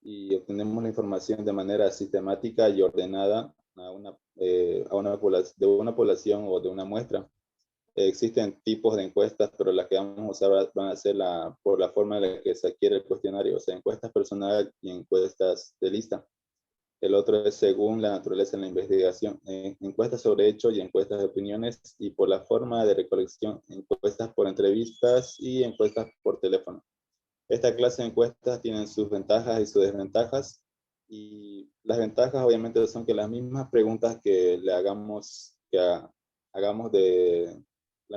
y obtenemos la información de manera sistemática y ordenada de una población o de una muestra. Existen tipos de encuestas, pero las que vamos a usar van a ser por la forma en la que se adquiere el cuestionario, o sea, encuestas personales y encuestas de lista. El otro es según la naturaleza de la investigación, encuestas sobre hechos y encuestas de opiniones, y por la forma de recolección, encuestas por entrevistas y encuestas por teléfono. Esta clase de encuestas tienen sus ventajas y sus desventajas, y las ventajas obviamente son que las mismas preguntas que le hagamos, las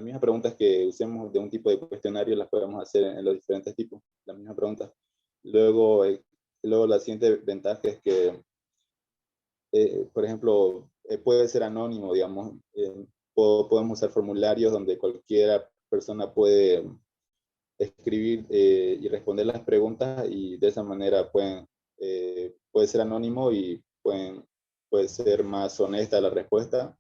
mismas preguntas que usemos de un tipo de cuestionario las podemos hacer en los diferentes tipos, las mismas preguntas. Luego la siguiente ventaja es que por ejemplo, puede ser anónimo, digamos. Podemos usar formularios donde cualquier persona puede escribir y responder las preguntas, y de esa manera puede ser anónimo y puede ser más honesta la respuesta,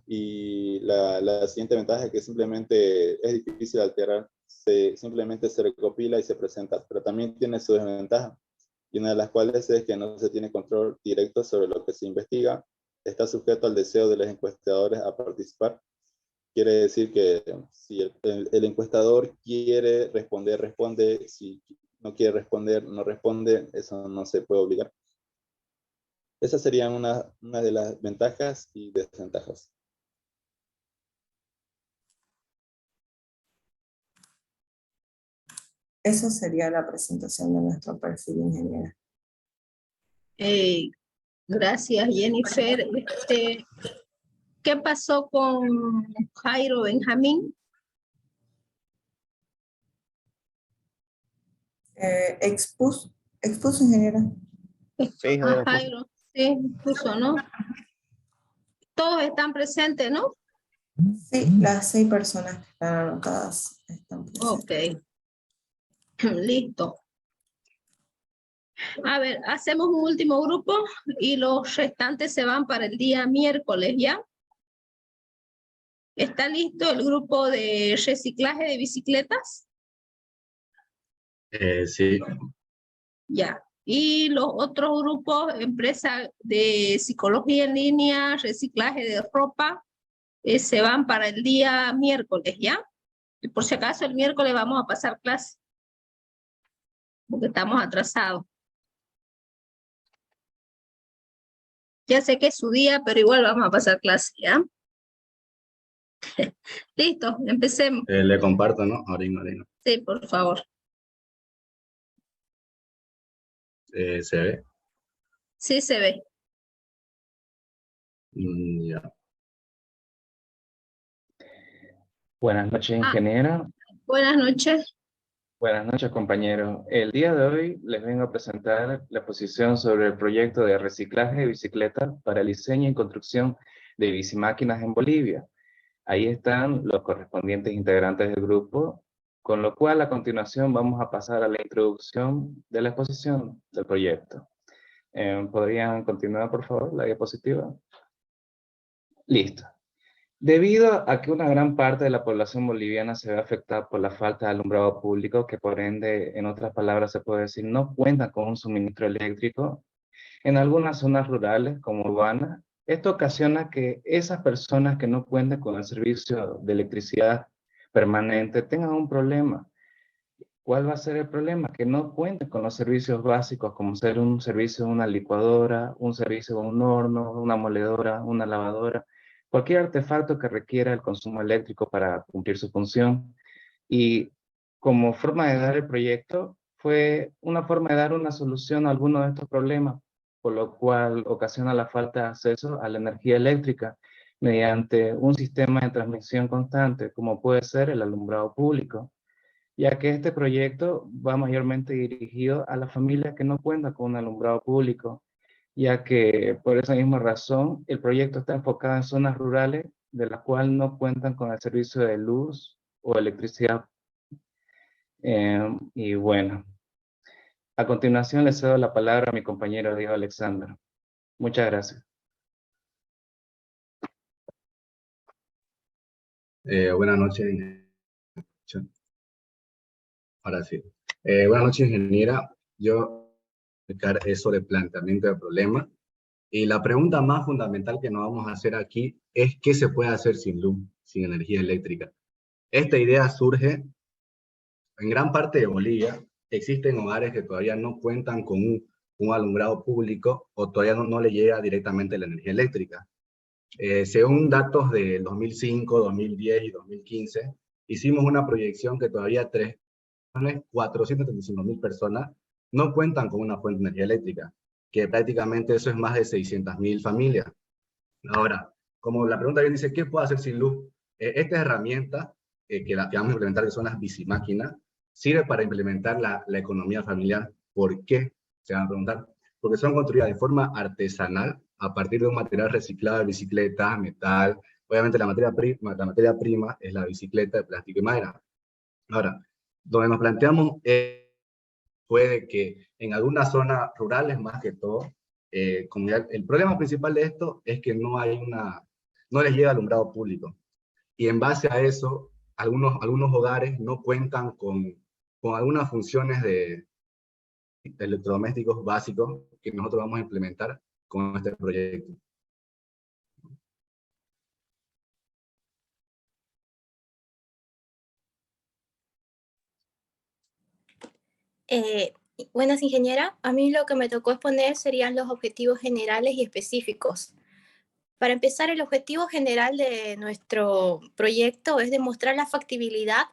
Y la siguiente ventaja es que simplemente es difícil alterar, simplemente se recopila y se presenta, pero también tiene su desventaja, y una de las cuales es que no se tiene control directo sobre lo que se investiga, está sujeto al deseo de los encuestadores a participar. Quiere decir que si el encuestador quiere responder, responde; si no quiere responder, no responde. Eso no se puede obligar. Esas serían una de las ventajas y desventajas. Esa sería la presentación de nuestro perfil, ingeniera. Gracias, Jennifer. ¿Qué pasó con Jairo Benjamín? Expuso, ingeniera. Sí, Jairo, sí, puso, ¿no? Todos están presentes, ¿no? Sí, las 6 personas que están anotadas están presentes. Ok. Listo. A ver, hacemos un último grupo y los restantes se van para el día miércoles, ¿ya? ¿Está listo el grupo de reciclaje de bicicletas? Sí. Ya. Y los otros grupos, empresa de psicología en línea, reciclaje de ropa, se van para el día miércoles, ¿ya? Y por si acaso el miércoles vamos a pasar clase, porque estamos atrasados. Ya sé que es su día, pero igual vamos a pasar clase, ¿ya? Listo, empecemos. Le comparto, ¿no? Ahorita. Sí, por favor. ¿Se ve? Sí, se ve. Ya. Buenas noches, ingeniera. Buenas noches. Buenas noches, compañeros. El día de hoy les vengo a presentar la exposición sobre el proyecto de reciclaje de bicicletas para el diseño y construcción de bicimáquinas en Bolivia. Ahí están los correspondientes integrantes del grupo, con lo cual a continuación vamos a pasar a la introducción de la exposición del proyecto. ¿Podrían continuar, por favor, la diapositiva? Listo. Debido a que una gran parte de la población boliviana se ve afectada por la falta de alumbrado público, que por ende, en otras palabras se puede decir, no cuentan con un suministro eléctrico, en algunas zonas rurales como urbanas, esto ocasiona que esas personas que no cuentan con el servicio de electricidad permanente tengan un problema. ¿Cuál va a ser el problema? Que no cuenten con los servicios básicos, como ser un servicio de una licuadora, un servicio de un horno, una moledora, una lavadora, cualquier artefacto que requiera el consumo eléctrico para cumplir su función. Y como forma de dar el proyecto, fue una forma de dar una solución a alguno de estos problemas, por lo cual ocasiona la falta de acceso a la energía eléctrica mediante un sistema de transmisión constante, como puede ser el alumbrado público, ya que este proyecto va mayormente dirigido a las familias que no cuentan con un alumbrado público, ya que por esa misma razón el proyecto está enfocado en zonas rurales de las cuales no cuentan con el servicio de luz o electricidad. Y bueno, A continuación le cedo la palabra a mi compañero Diego Alexander. Muchas gracias. Buenas noches. Ahora sí. Buenas noches, ingeniera. Yo voy a explicar eso de planteamiento de problemas. Y la pregunta más fundamental que nos vamos a hacer aquí es ¿qué se puede hacer sin luz, sin energía eléctrica? Esta idea surge en gran parte de Bolivia. Existen hogares que todavía no cuentan con un alumbrado público o todavía no le llega directamente la energía eléctrica. Según datos del 2005, 2010 y 2015, hicimos una proyección que todavía 435.000 personas no cuentan con una fuente de energía eléctrica, que prácticamente eso es más de 600.000 familias. Ahora, como la pregunta bien dice, ¿qué puedo hacer sin luz? Esta herramienta que vamos a implementar, que son las bicimáquinas, sirve para implementar la economía familiar. ¿Por qué? Se van a preguntar. Porque son construidas de forma artesanal a partir de un material reciclado de bicicleta, metal. Obviamente la materia prima es la bicicleta de plástico y madera. Ahora, donde nos planteamos puede que en algunas zonas rurales más que todo, el problema principal de esto es que no les llega alumbrado público. Y en base a eso, algunos hogares no cuentan con algunas funciones de electrodomésticos básicos que nosotros vamos a implementar con este proyecto. Buenas, ingeniera. A mí lo que me tocó exponer serían los objetivos generales y específicos. Para empezar, el objetivo general de nuestro proyecto es demostrar la factibilidad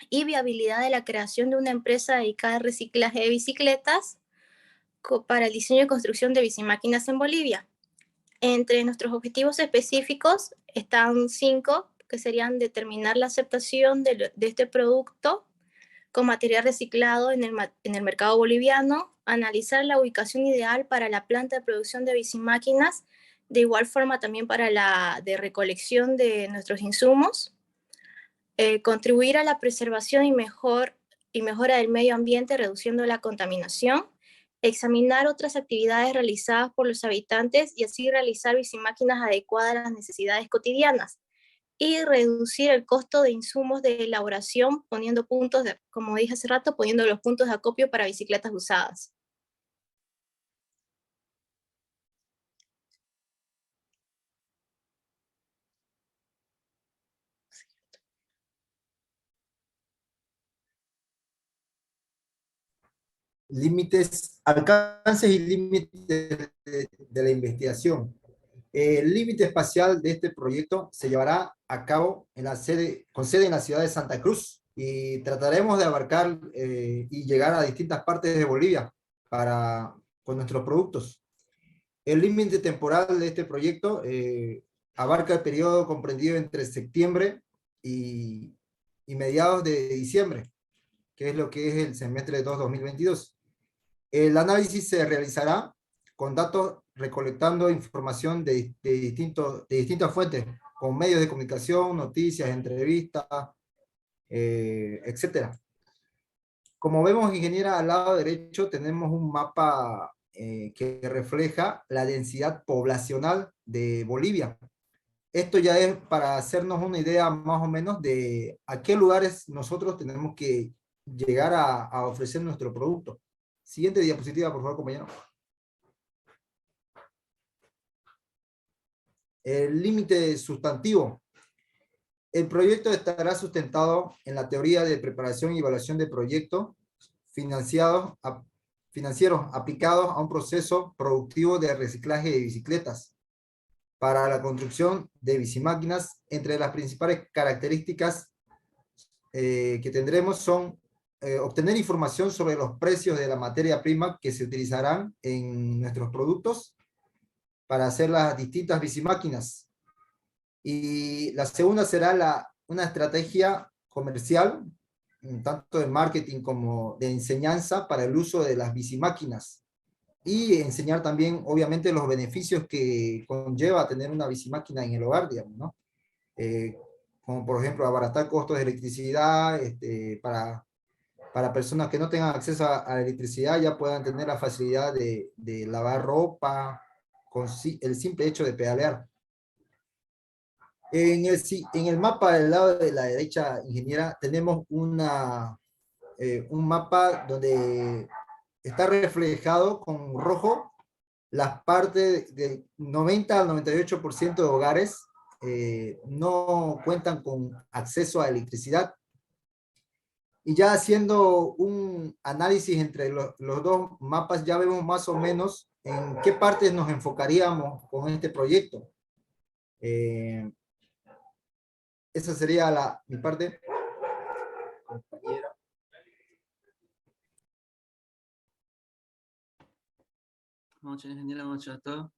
y viabilidad de la creación de una empresa dedicada al reciclaje de bicicletas para el diseño y construcción de bicimáquinas en Bolivia. Entre nuestros objetivos específicos están 5, que serían determinar la aceptación de este producto con material reciclado en el mercado boliviano, analizar la ubicación ideal para la planta de producción de bicimáquinas, de igual forma también para la de recolección de nuestros insumos, contribuir a la preservación y mejora del medio ambiente reduciendo la contaminación, examinar otras actividades realizadas por los habitantes y así realizar bicimáquinas adecuadas a las necesidades cotidianas, y reducir el costo de insumos de elaboración poniendo como dije hace rato, poniendo los puntos de acopio para bicicletas usadas. Límites, alcances y límites de la investigación. El límite espacial de este proyecto se llevará a cabo con sede en la ciudad de Santa Cruz, y trataremos de abarcar y llegar a distintas partes de Bolivia con nuestros productos. El límite temporal de este proyecto abarca el periodo comprendido entre septiembre y mediados de diciembre, que es lo que es el semestre 2022. El análisis se realizará con datos recolectando información de distintas fuentes, con medios de comunicación, noticias, entrevistas, etc. Como vemos, ingeniera, al lado derecho tenemos un mapa que refleja la densidad poblacional de Bolivia. Esto ya es para hacernos una idea más o menos de a qué lugares nosotros tenemos que llegar a ofrecer nuestro producto. Siguiente diapositiva, por favor, compañero. El límite sustantivo. El proyecto estará sustentado en la teoría de preparación y evaluación de proyectos financieros aplicados a un proceso productivo de reciclaje de bicicletas para la construcción de bicimáquinas. Entre las principales características que tendremos son obtener información sobre los precios de la materia prima que se utilizarán en nuestros productos para hacer las distintas bicimáquinas. Y la segunda será una estrategia comercial, tanto de marketing como de enseñanza para el uso de las bicimáquinas. Y enseñar también, obviamente, los beneficios que conlleva tener una bicimáquina en el hogar, digamos, ¿no? Como por ejemplo, abaratar costos de electricidad, para para personas que no tengan acceso a electricidad ya puedan tener la facilidad de lavar ropa con el simple hecho de pedalear. En el mapa del lado de la derecha, ingeniera, tenemos un mapa donde está reflejado con rojo las partes del 90 al 98% de hogares no cuentan con acceso a electricidad. Y ya haciendo un análisis entre los dos mapas, ya vemos más o menos en qué partes nos enfocaríamos con este proyecto. Esa sería mi parte. Compañera. Buenas noches, ingeniero. Buenas noches a todos.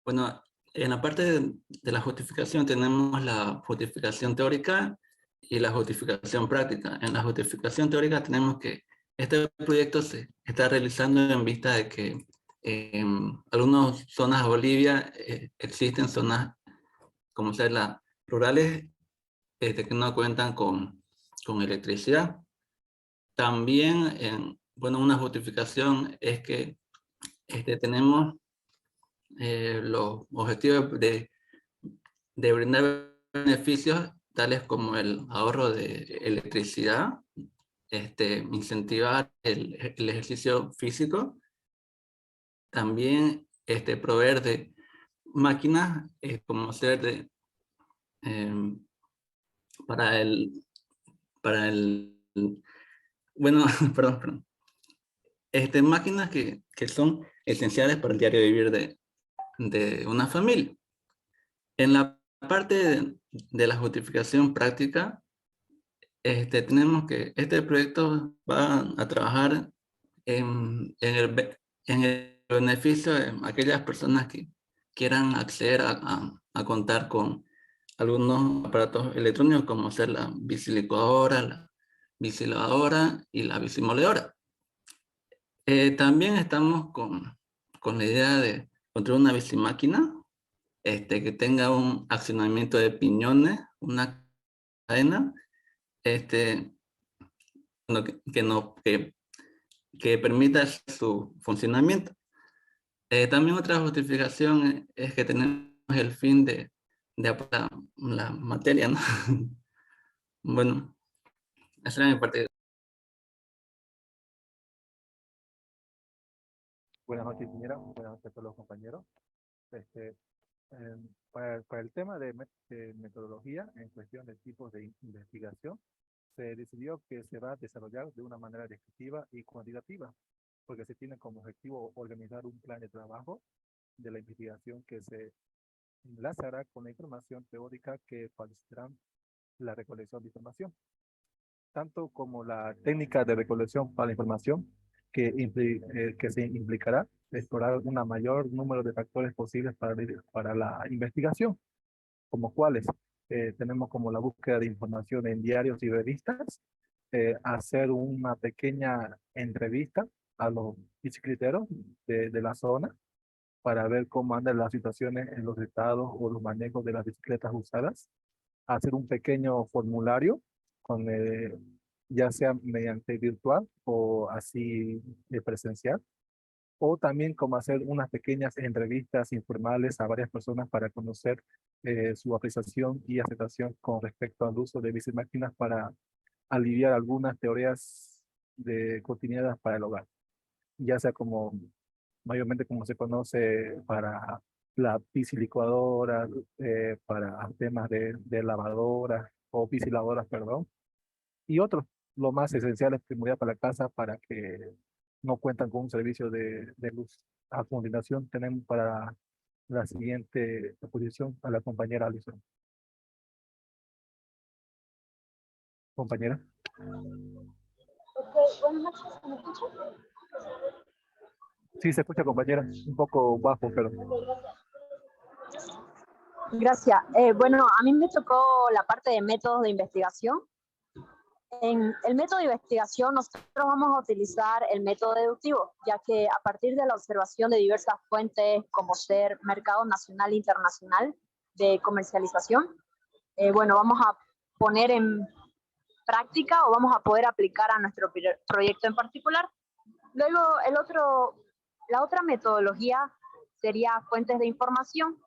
Bueno, en la parte de la justificación tenemos la justificación teórica y la justificación práctica. En la justificación teórica tenemos que este proyecto se está realizando en vista de que en algunas zonas de Bolivia existen zonas como ser las rurales que no cuentan con electricidad. También, bueno, una justificación es que tenemos los objetivos de brindar beneficios tales como el ahorro de electricidad, incentivar el ejercicio físico, también proveer de máquinas como ser para el bueno, perdón. Máquinas que son esenciales para el diario vivir de una familia. En la parte de la justificación práctica, tenemos que este proyecto va a trabajar en el beneficio de aquellas personas que quieran acceder a contar con algunos aparatos electrónicos como ser la bicilicuadora, la bicilavadora y la bicimoledora. También estamos con la idea de construir una bicimáquina que tenga un accionamiento de piñones, una cadena, que permita su funcionamiento. También otra justificación es que tenemos el fin de apoyar la materia, ¿no? Bueno, esa era mi parte. Buenas noches, ingeniero. Buenas noches a todos los compañeros. Para el tema de metodología en cuestión de tipos de investigación, se decidió que se va a desarrollar de una manera descriptiva y cuantitativa, porque se tiene como objetivo organizar un plan de trabajo de la investigación que se enlazará con la información teórica que facilitará la recolección de información, tanto como la técnica de recolección para la información que se implicará explorar un mayor número de factores posibles para la investigación, como cuáles tenemos como la búsqueda de información en diarios y revistas, hacer una pequeña entrevista a los bicicleteros de la zona para ver cómo andan las situaciones en los estados o los manejos de las bicicletas usadas, hacer un pequeño formulario con ya sea mediante virtual o así presencial, o también como hacer unas pequeñas entrevistas informales a varias personas para conocer su apreciación y aceptación con respecto al uso de bicimáquinas para aliviar algunas teorías cotidianas para el hogar, ya sea como mayormente como se conoce para la bicilicuadora, para temas de lavadoras o bicilavadoras, perdón, y otros, lo más esencial es primordial para la casa para que no cuentan con un servicio de luz. A continuación tenemos para la siguiente exposición a la compañera Alison. Compañera. Ok, buenas noches, ¿me escuchan? Sí, se escucha, compañera, un poco bajo, pero... Gracias. Bueno, a mí me tocó la parte de métodos de investigación. En el método de investigación nosotros vamos a utilizar el método deductivo, ya que a partir de la observación de diversas fuentes como ser mercado nacional e internacional de comercialización, bueno, vamos a poner en práctica o vamos a poder aplicar a nuestro proyecto en particular. Luego, la otra metodología sería fuentes de información.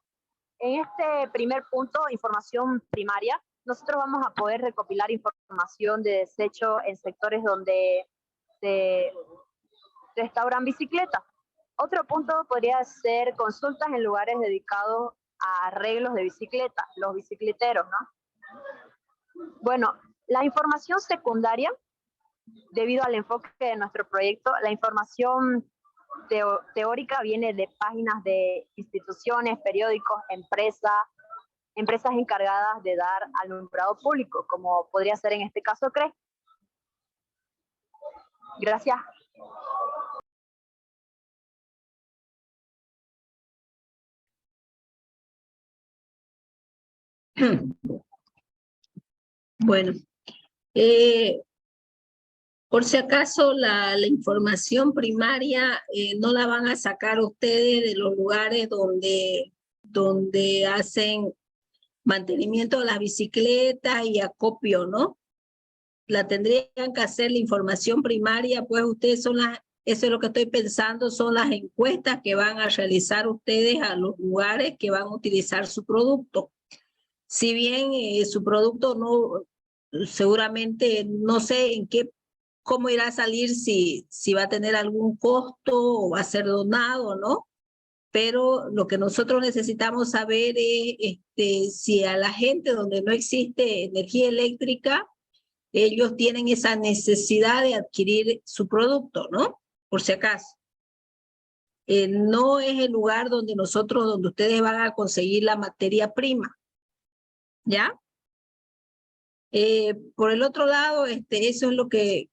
En este primer punto, información primaria, nosotros vamos a poder recopilar información de desecho en sectores donde se restauran bicicletas. Otro punto podría ser consultas en lugares dedicados a arreglos de bicicleta, los bicicleteros, ¿no? Bueno, la información secundaria, debido al enfoque de nuestro proyecto, la información teórica viene de páginas de instituciones, periódicos, empresas encargadas de dar alumbrado público, como podría ser en este caso CRE. Gracias. Bueno, por si acaso la información primaria no la van a sacar ustedes de los lugares donde hacen mantenimiento de las bicicletas y acopio, ¿no? La tendrían que hacer la información primaria, pues ustedes son eso es lo que estoy pensando, son las encuestas que van a realizar ustedes a los lugares que van a utilizar su producto. Si bien su producto no, seguramente no sé cómo irá a salir, si va a tener algún costo o va a ser donado, ¿no? Pero lo que nosotros necesitamos saber es si a la gente donde no existe energía eléctrica, ellos tienen esa necesidad de adquirir su producto, ¿no? Por si acaso. No es el lugar donde ustedes van a conseguir la materia prima, ¿ya? Por el otro lado, eso es lo que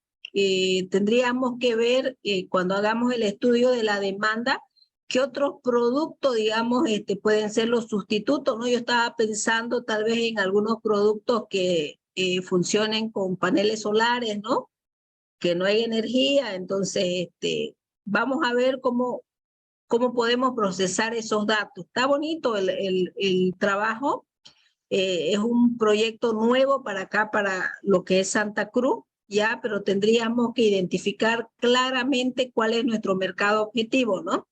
tendríamos que ver cuando hagamos el estudio de la demanda, qué otros productos, digamos, pueden ser los sustitutos, ¿no? Yo estaba pensando tal vez en algunos productos que funcionen con paneles solares, ¿no? Que no hay energía, entonces vamos a ver cómo podemos procesar esos datos. Está bonito el trabajo. Es un proyecto nuevo para acá, para lo que es Santa Cruz, ya, pero tendríamos que identificar claramente cuál es nuestro mercado objetivo, ¿no?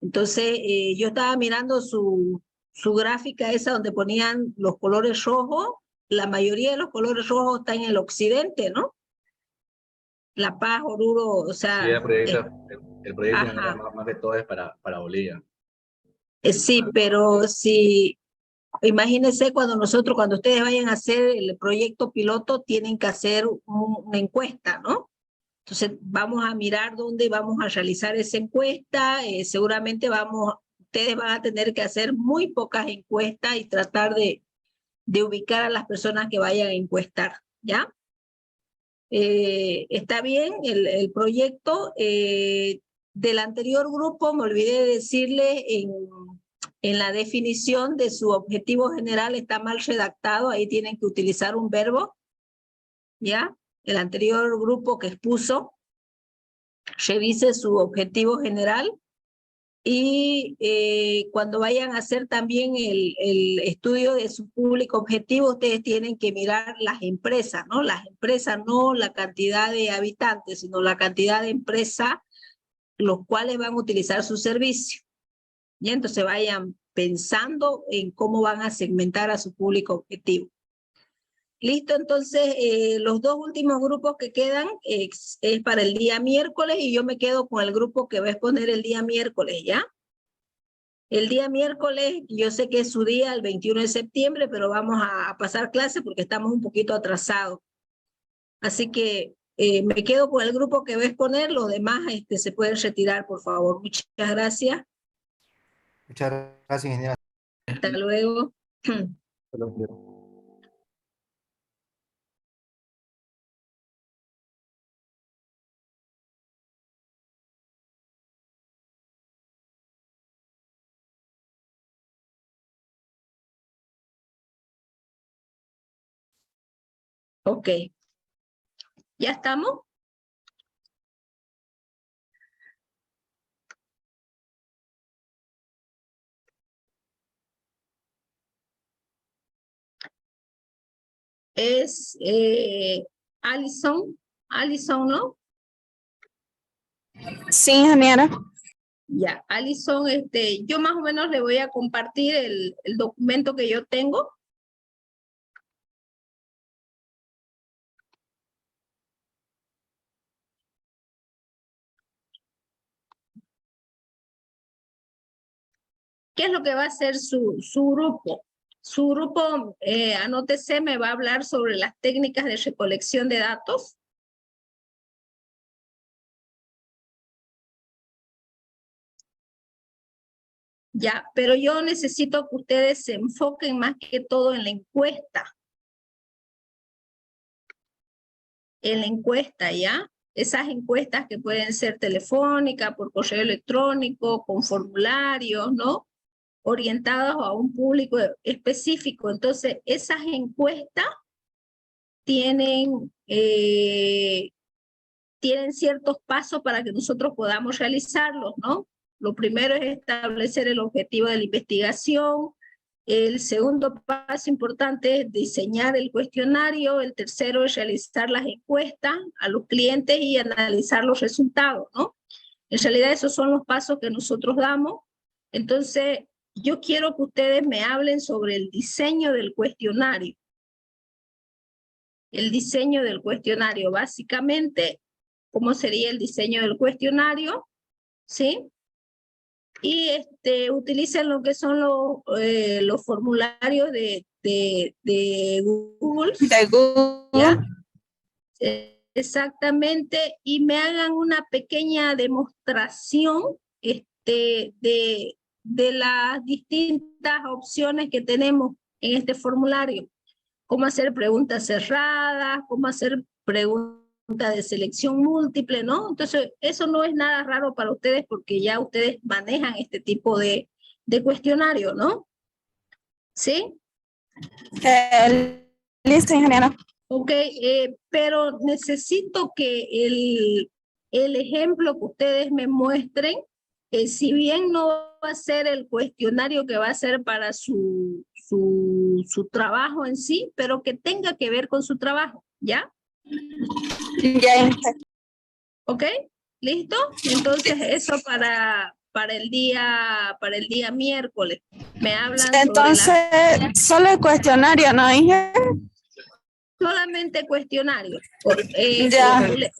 Entonces, yo estaba mirando su gráfica esa donde ponían los colores rojos. La mayoría de los colores rojos están en el occidente, ¿no? La Paz, Oruro, o sea... Sí, el proyecto más de todo es para Bolivia. Sí, pero si... Imagínense cuando ustedes vayan a hacer el proyecto piloto, tienen que hacer una encuesta, ¿no? Entonces vamos a mirar dónde vamos a realizar esa encuesta. Seguramente ustedes van a tener que hacer muy pocas encuestas y tratar de ubicar a las personas que vayan a encuestar, ¿ya? Está bien el proyecto. Del anterior grupo me olvidé de decirle en la definición de su objetivo general está mal redactado, ahí tienen que utilizar un verbo, ¿ya? El anterior grupo que expuso, revise su objetivo general y cuando vayan a hacer también el estudio de su público objetivo, ustedes tienen que mirar las empresas, ¿no? Las empresas, no la cantidad de habitantes, sino la cantidad de empresas los cuales van a utilizar su servicio. Y entonces vayan pensando en cómo van a segmentar a su público objetivo. Listo, entonces los dos últimos grupos que quedan es para el día miércoles y yo me quedo con el grupo que va a exponer el día miércoles, ¿ya? El día miércoles, yo sé que es su día, el 21 de septiembre, pero vamos a pasar clase porque estamos un poquito atrasados. Así que me quedo con el grupo que va a exponer, los demás se pueden retirar, por favor. Muchas gracias. Muchas gracias, ingeniera. Hasta luego. Ok. ¿Ya estamos? Alison, ¿no? Sí, ingeniera. Ya, Alison, yo más o menos le voy a compartir el documento que yo tengo. ¿Qué es lo que va a hacer su grupo? Su grupo, anótese, me va a hablar sobre las técnicas de recolección de datos. Ya, pero yo necesito que ustedes se enfoquen más que todo en la encuesta. En la encuesta, ¿ya? Esas encuestas que pueden ser telefónicas, por correo electrónico, con formularios, ¿no? Orientados a un público específico. Entonces, esas encuestas tienen ciertos pasos para que nosotros podamos realizarlos, ¿no? Lo primero es establecer el objetivo de la investigación. El segundo paso importante es diseñar el cuestionario. El tercero es realizar las encuestas a los clientes y analizar los resultados, ¿no? En realidad esos son los pasos que nosotros damos. Entonces, yo quiero que ustedes me hablen sobre el diseño del cuestionario. El diseño del cuestionario, básicamente, ¿cómo sería el diseño del cuestionario? ¿Sí? Y utilicen lo que son los formularios de Google. De Google. ¿Ya? Exactamente, y me hagan una pequeña demostración de las distintas opciones que tenemos en este formulario. Cómo hacer preguntas cerradas, cómo hacer preguntas de selección múltiple, ¿no? Entonces, eso no es nada raro para ustedes porque ya ustedes manejan este tipo de cuestionario, ¿no? ¿Sí? Listo, ingeniero. Ok, pero necesito que el ejemplo que ustedes me muestren, si bien no va a ser el cuestionario que va a ser para su trabajo en sí, pero que tenga que ver con su trabajo, ¿ya? Ya. ¿Ok? ¿Listo? Entonces eso para el día miércoles. Me hablan entonces, solo el cuestionario, ¿no, ingeniero? Solamente cuestionario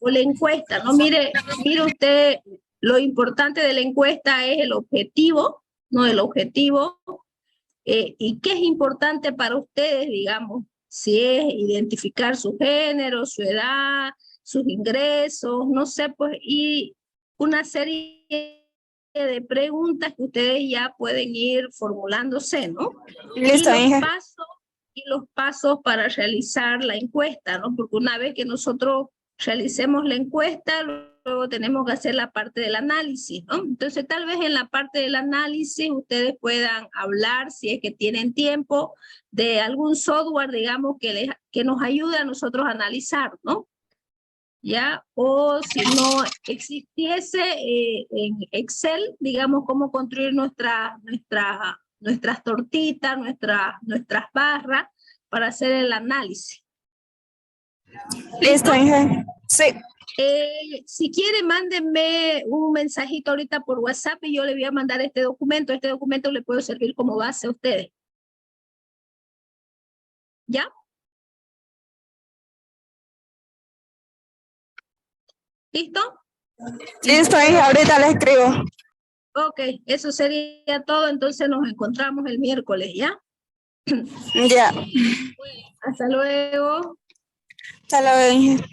o la encuesta, ¿no? Mire usted, lo importante de la encuesta es el objetivo, ¿no? El objetivo, y qué es importante para ustedes, digamos, si es identificar su género, su edad, sus ingresos, no sé, pues, y una serie de preguntas que ustedes ya pueden ir formulándose, ¿no? Listo, Y los pasos para realizar la encuesta, ¿no? Porque una vez que nosotros realicemos la encuesta, luego tenemos que hacer la parte del análisis, ¿no? Entonces, tal vez en la parte del análisis ustedes puedan hablar, si es que tienen tiempo, de algún software, digamos, que nos ayude a nosotros a analizar, ¿no? ¿Ya? O si no existiese en Excel, digamos, cómo construir nuestras tortitas, nuestras barras para hacer el análisis. Listo, ingeniero. Sí. Si quiere, mándenme un mensajito ahorita por WhatsApp y yo le voy a mandar este documento. Este documento le puede servir como base a ustedes. ¿Ya? ¿Listo? Listo, ahorita le escribo. Ok, eso sería todo. Entonces nos encontramos el miércoles, ¿ya? Ya. Hasta luego. Hasta luego, ingeniero.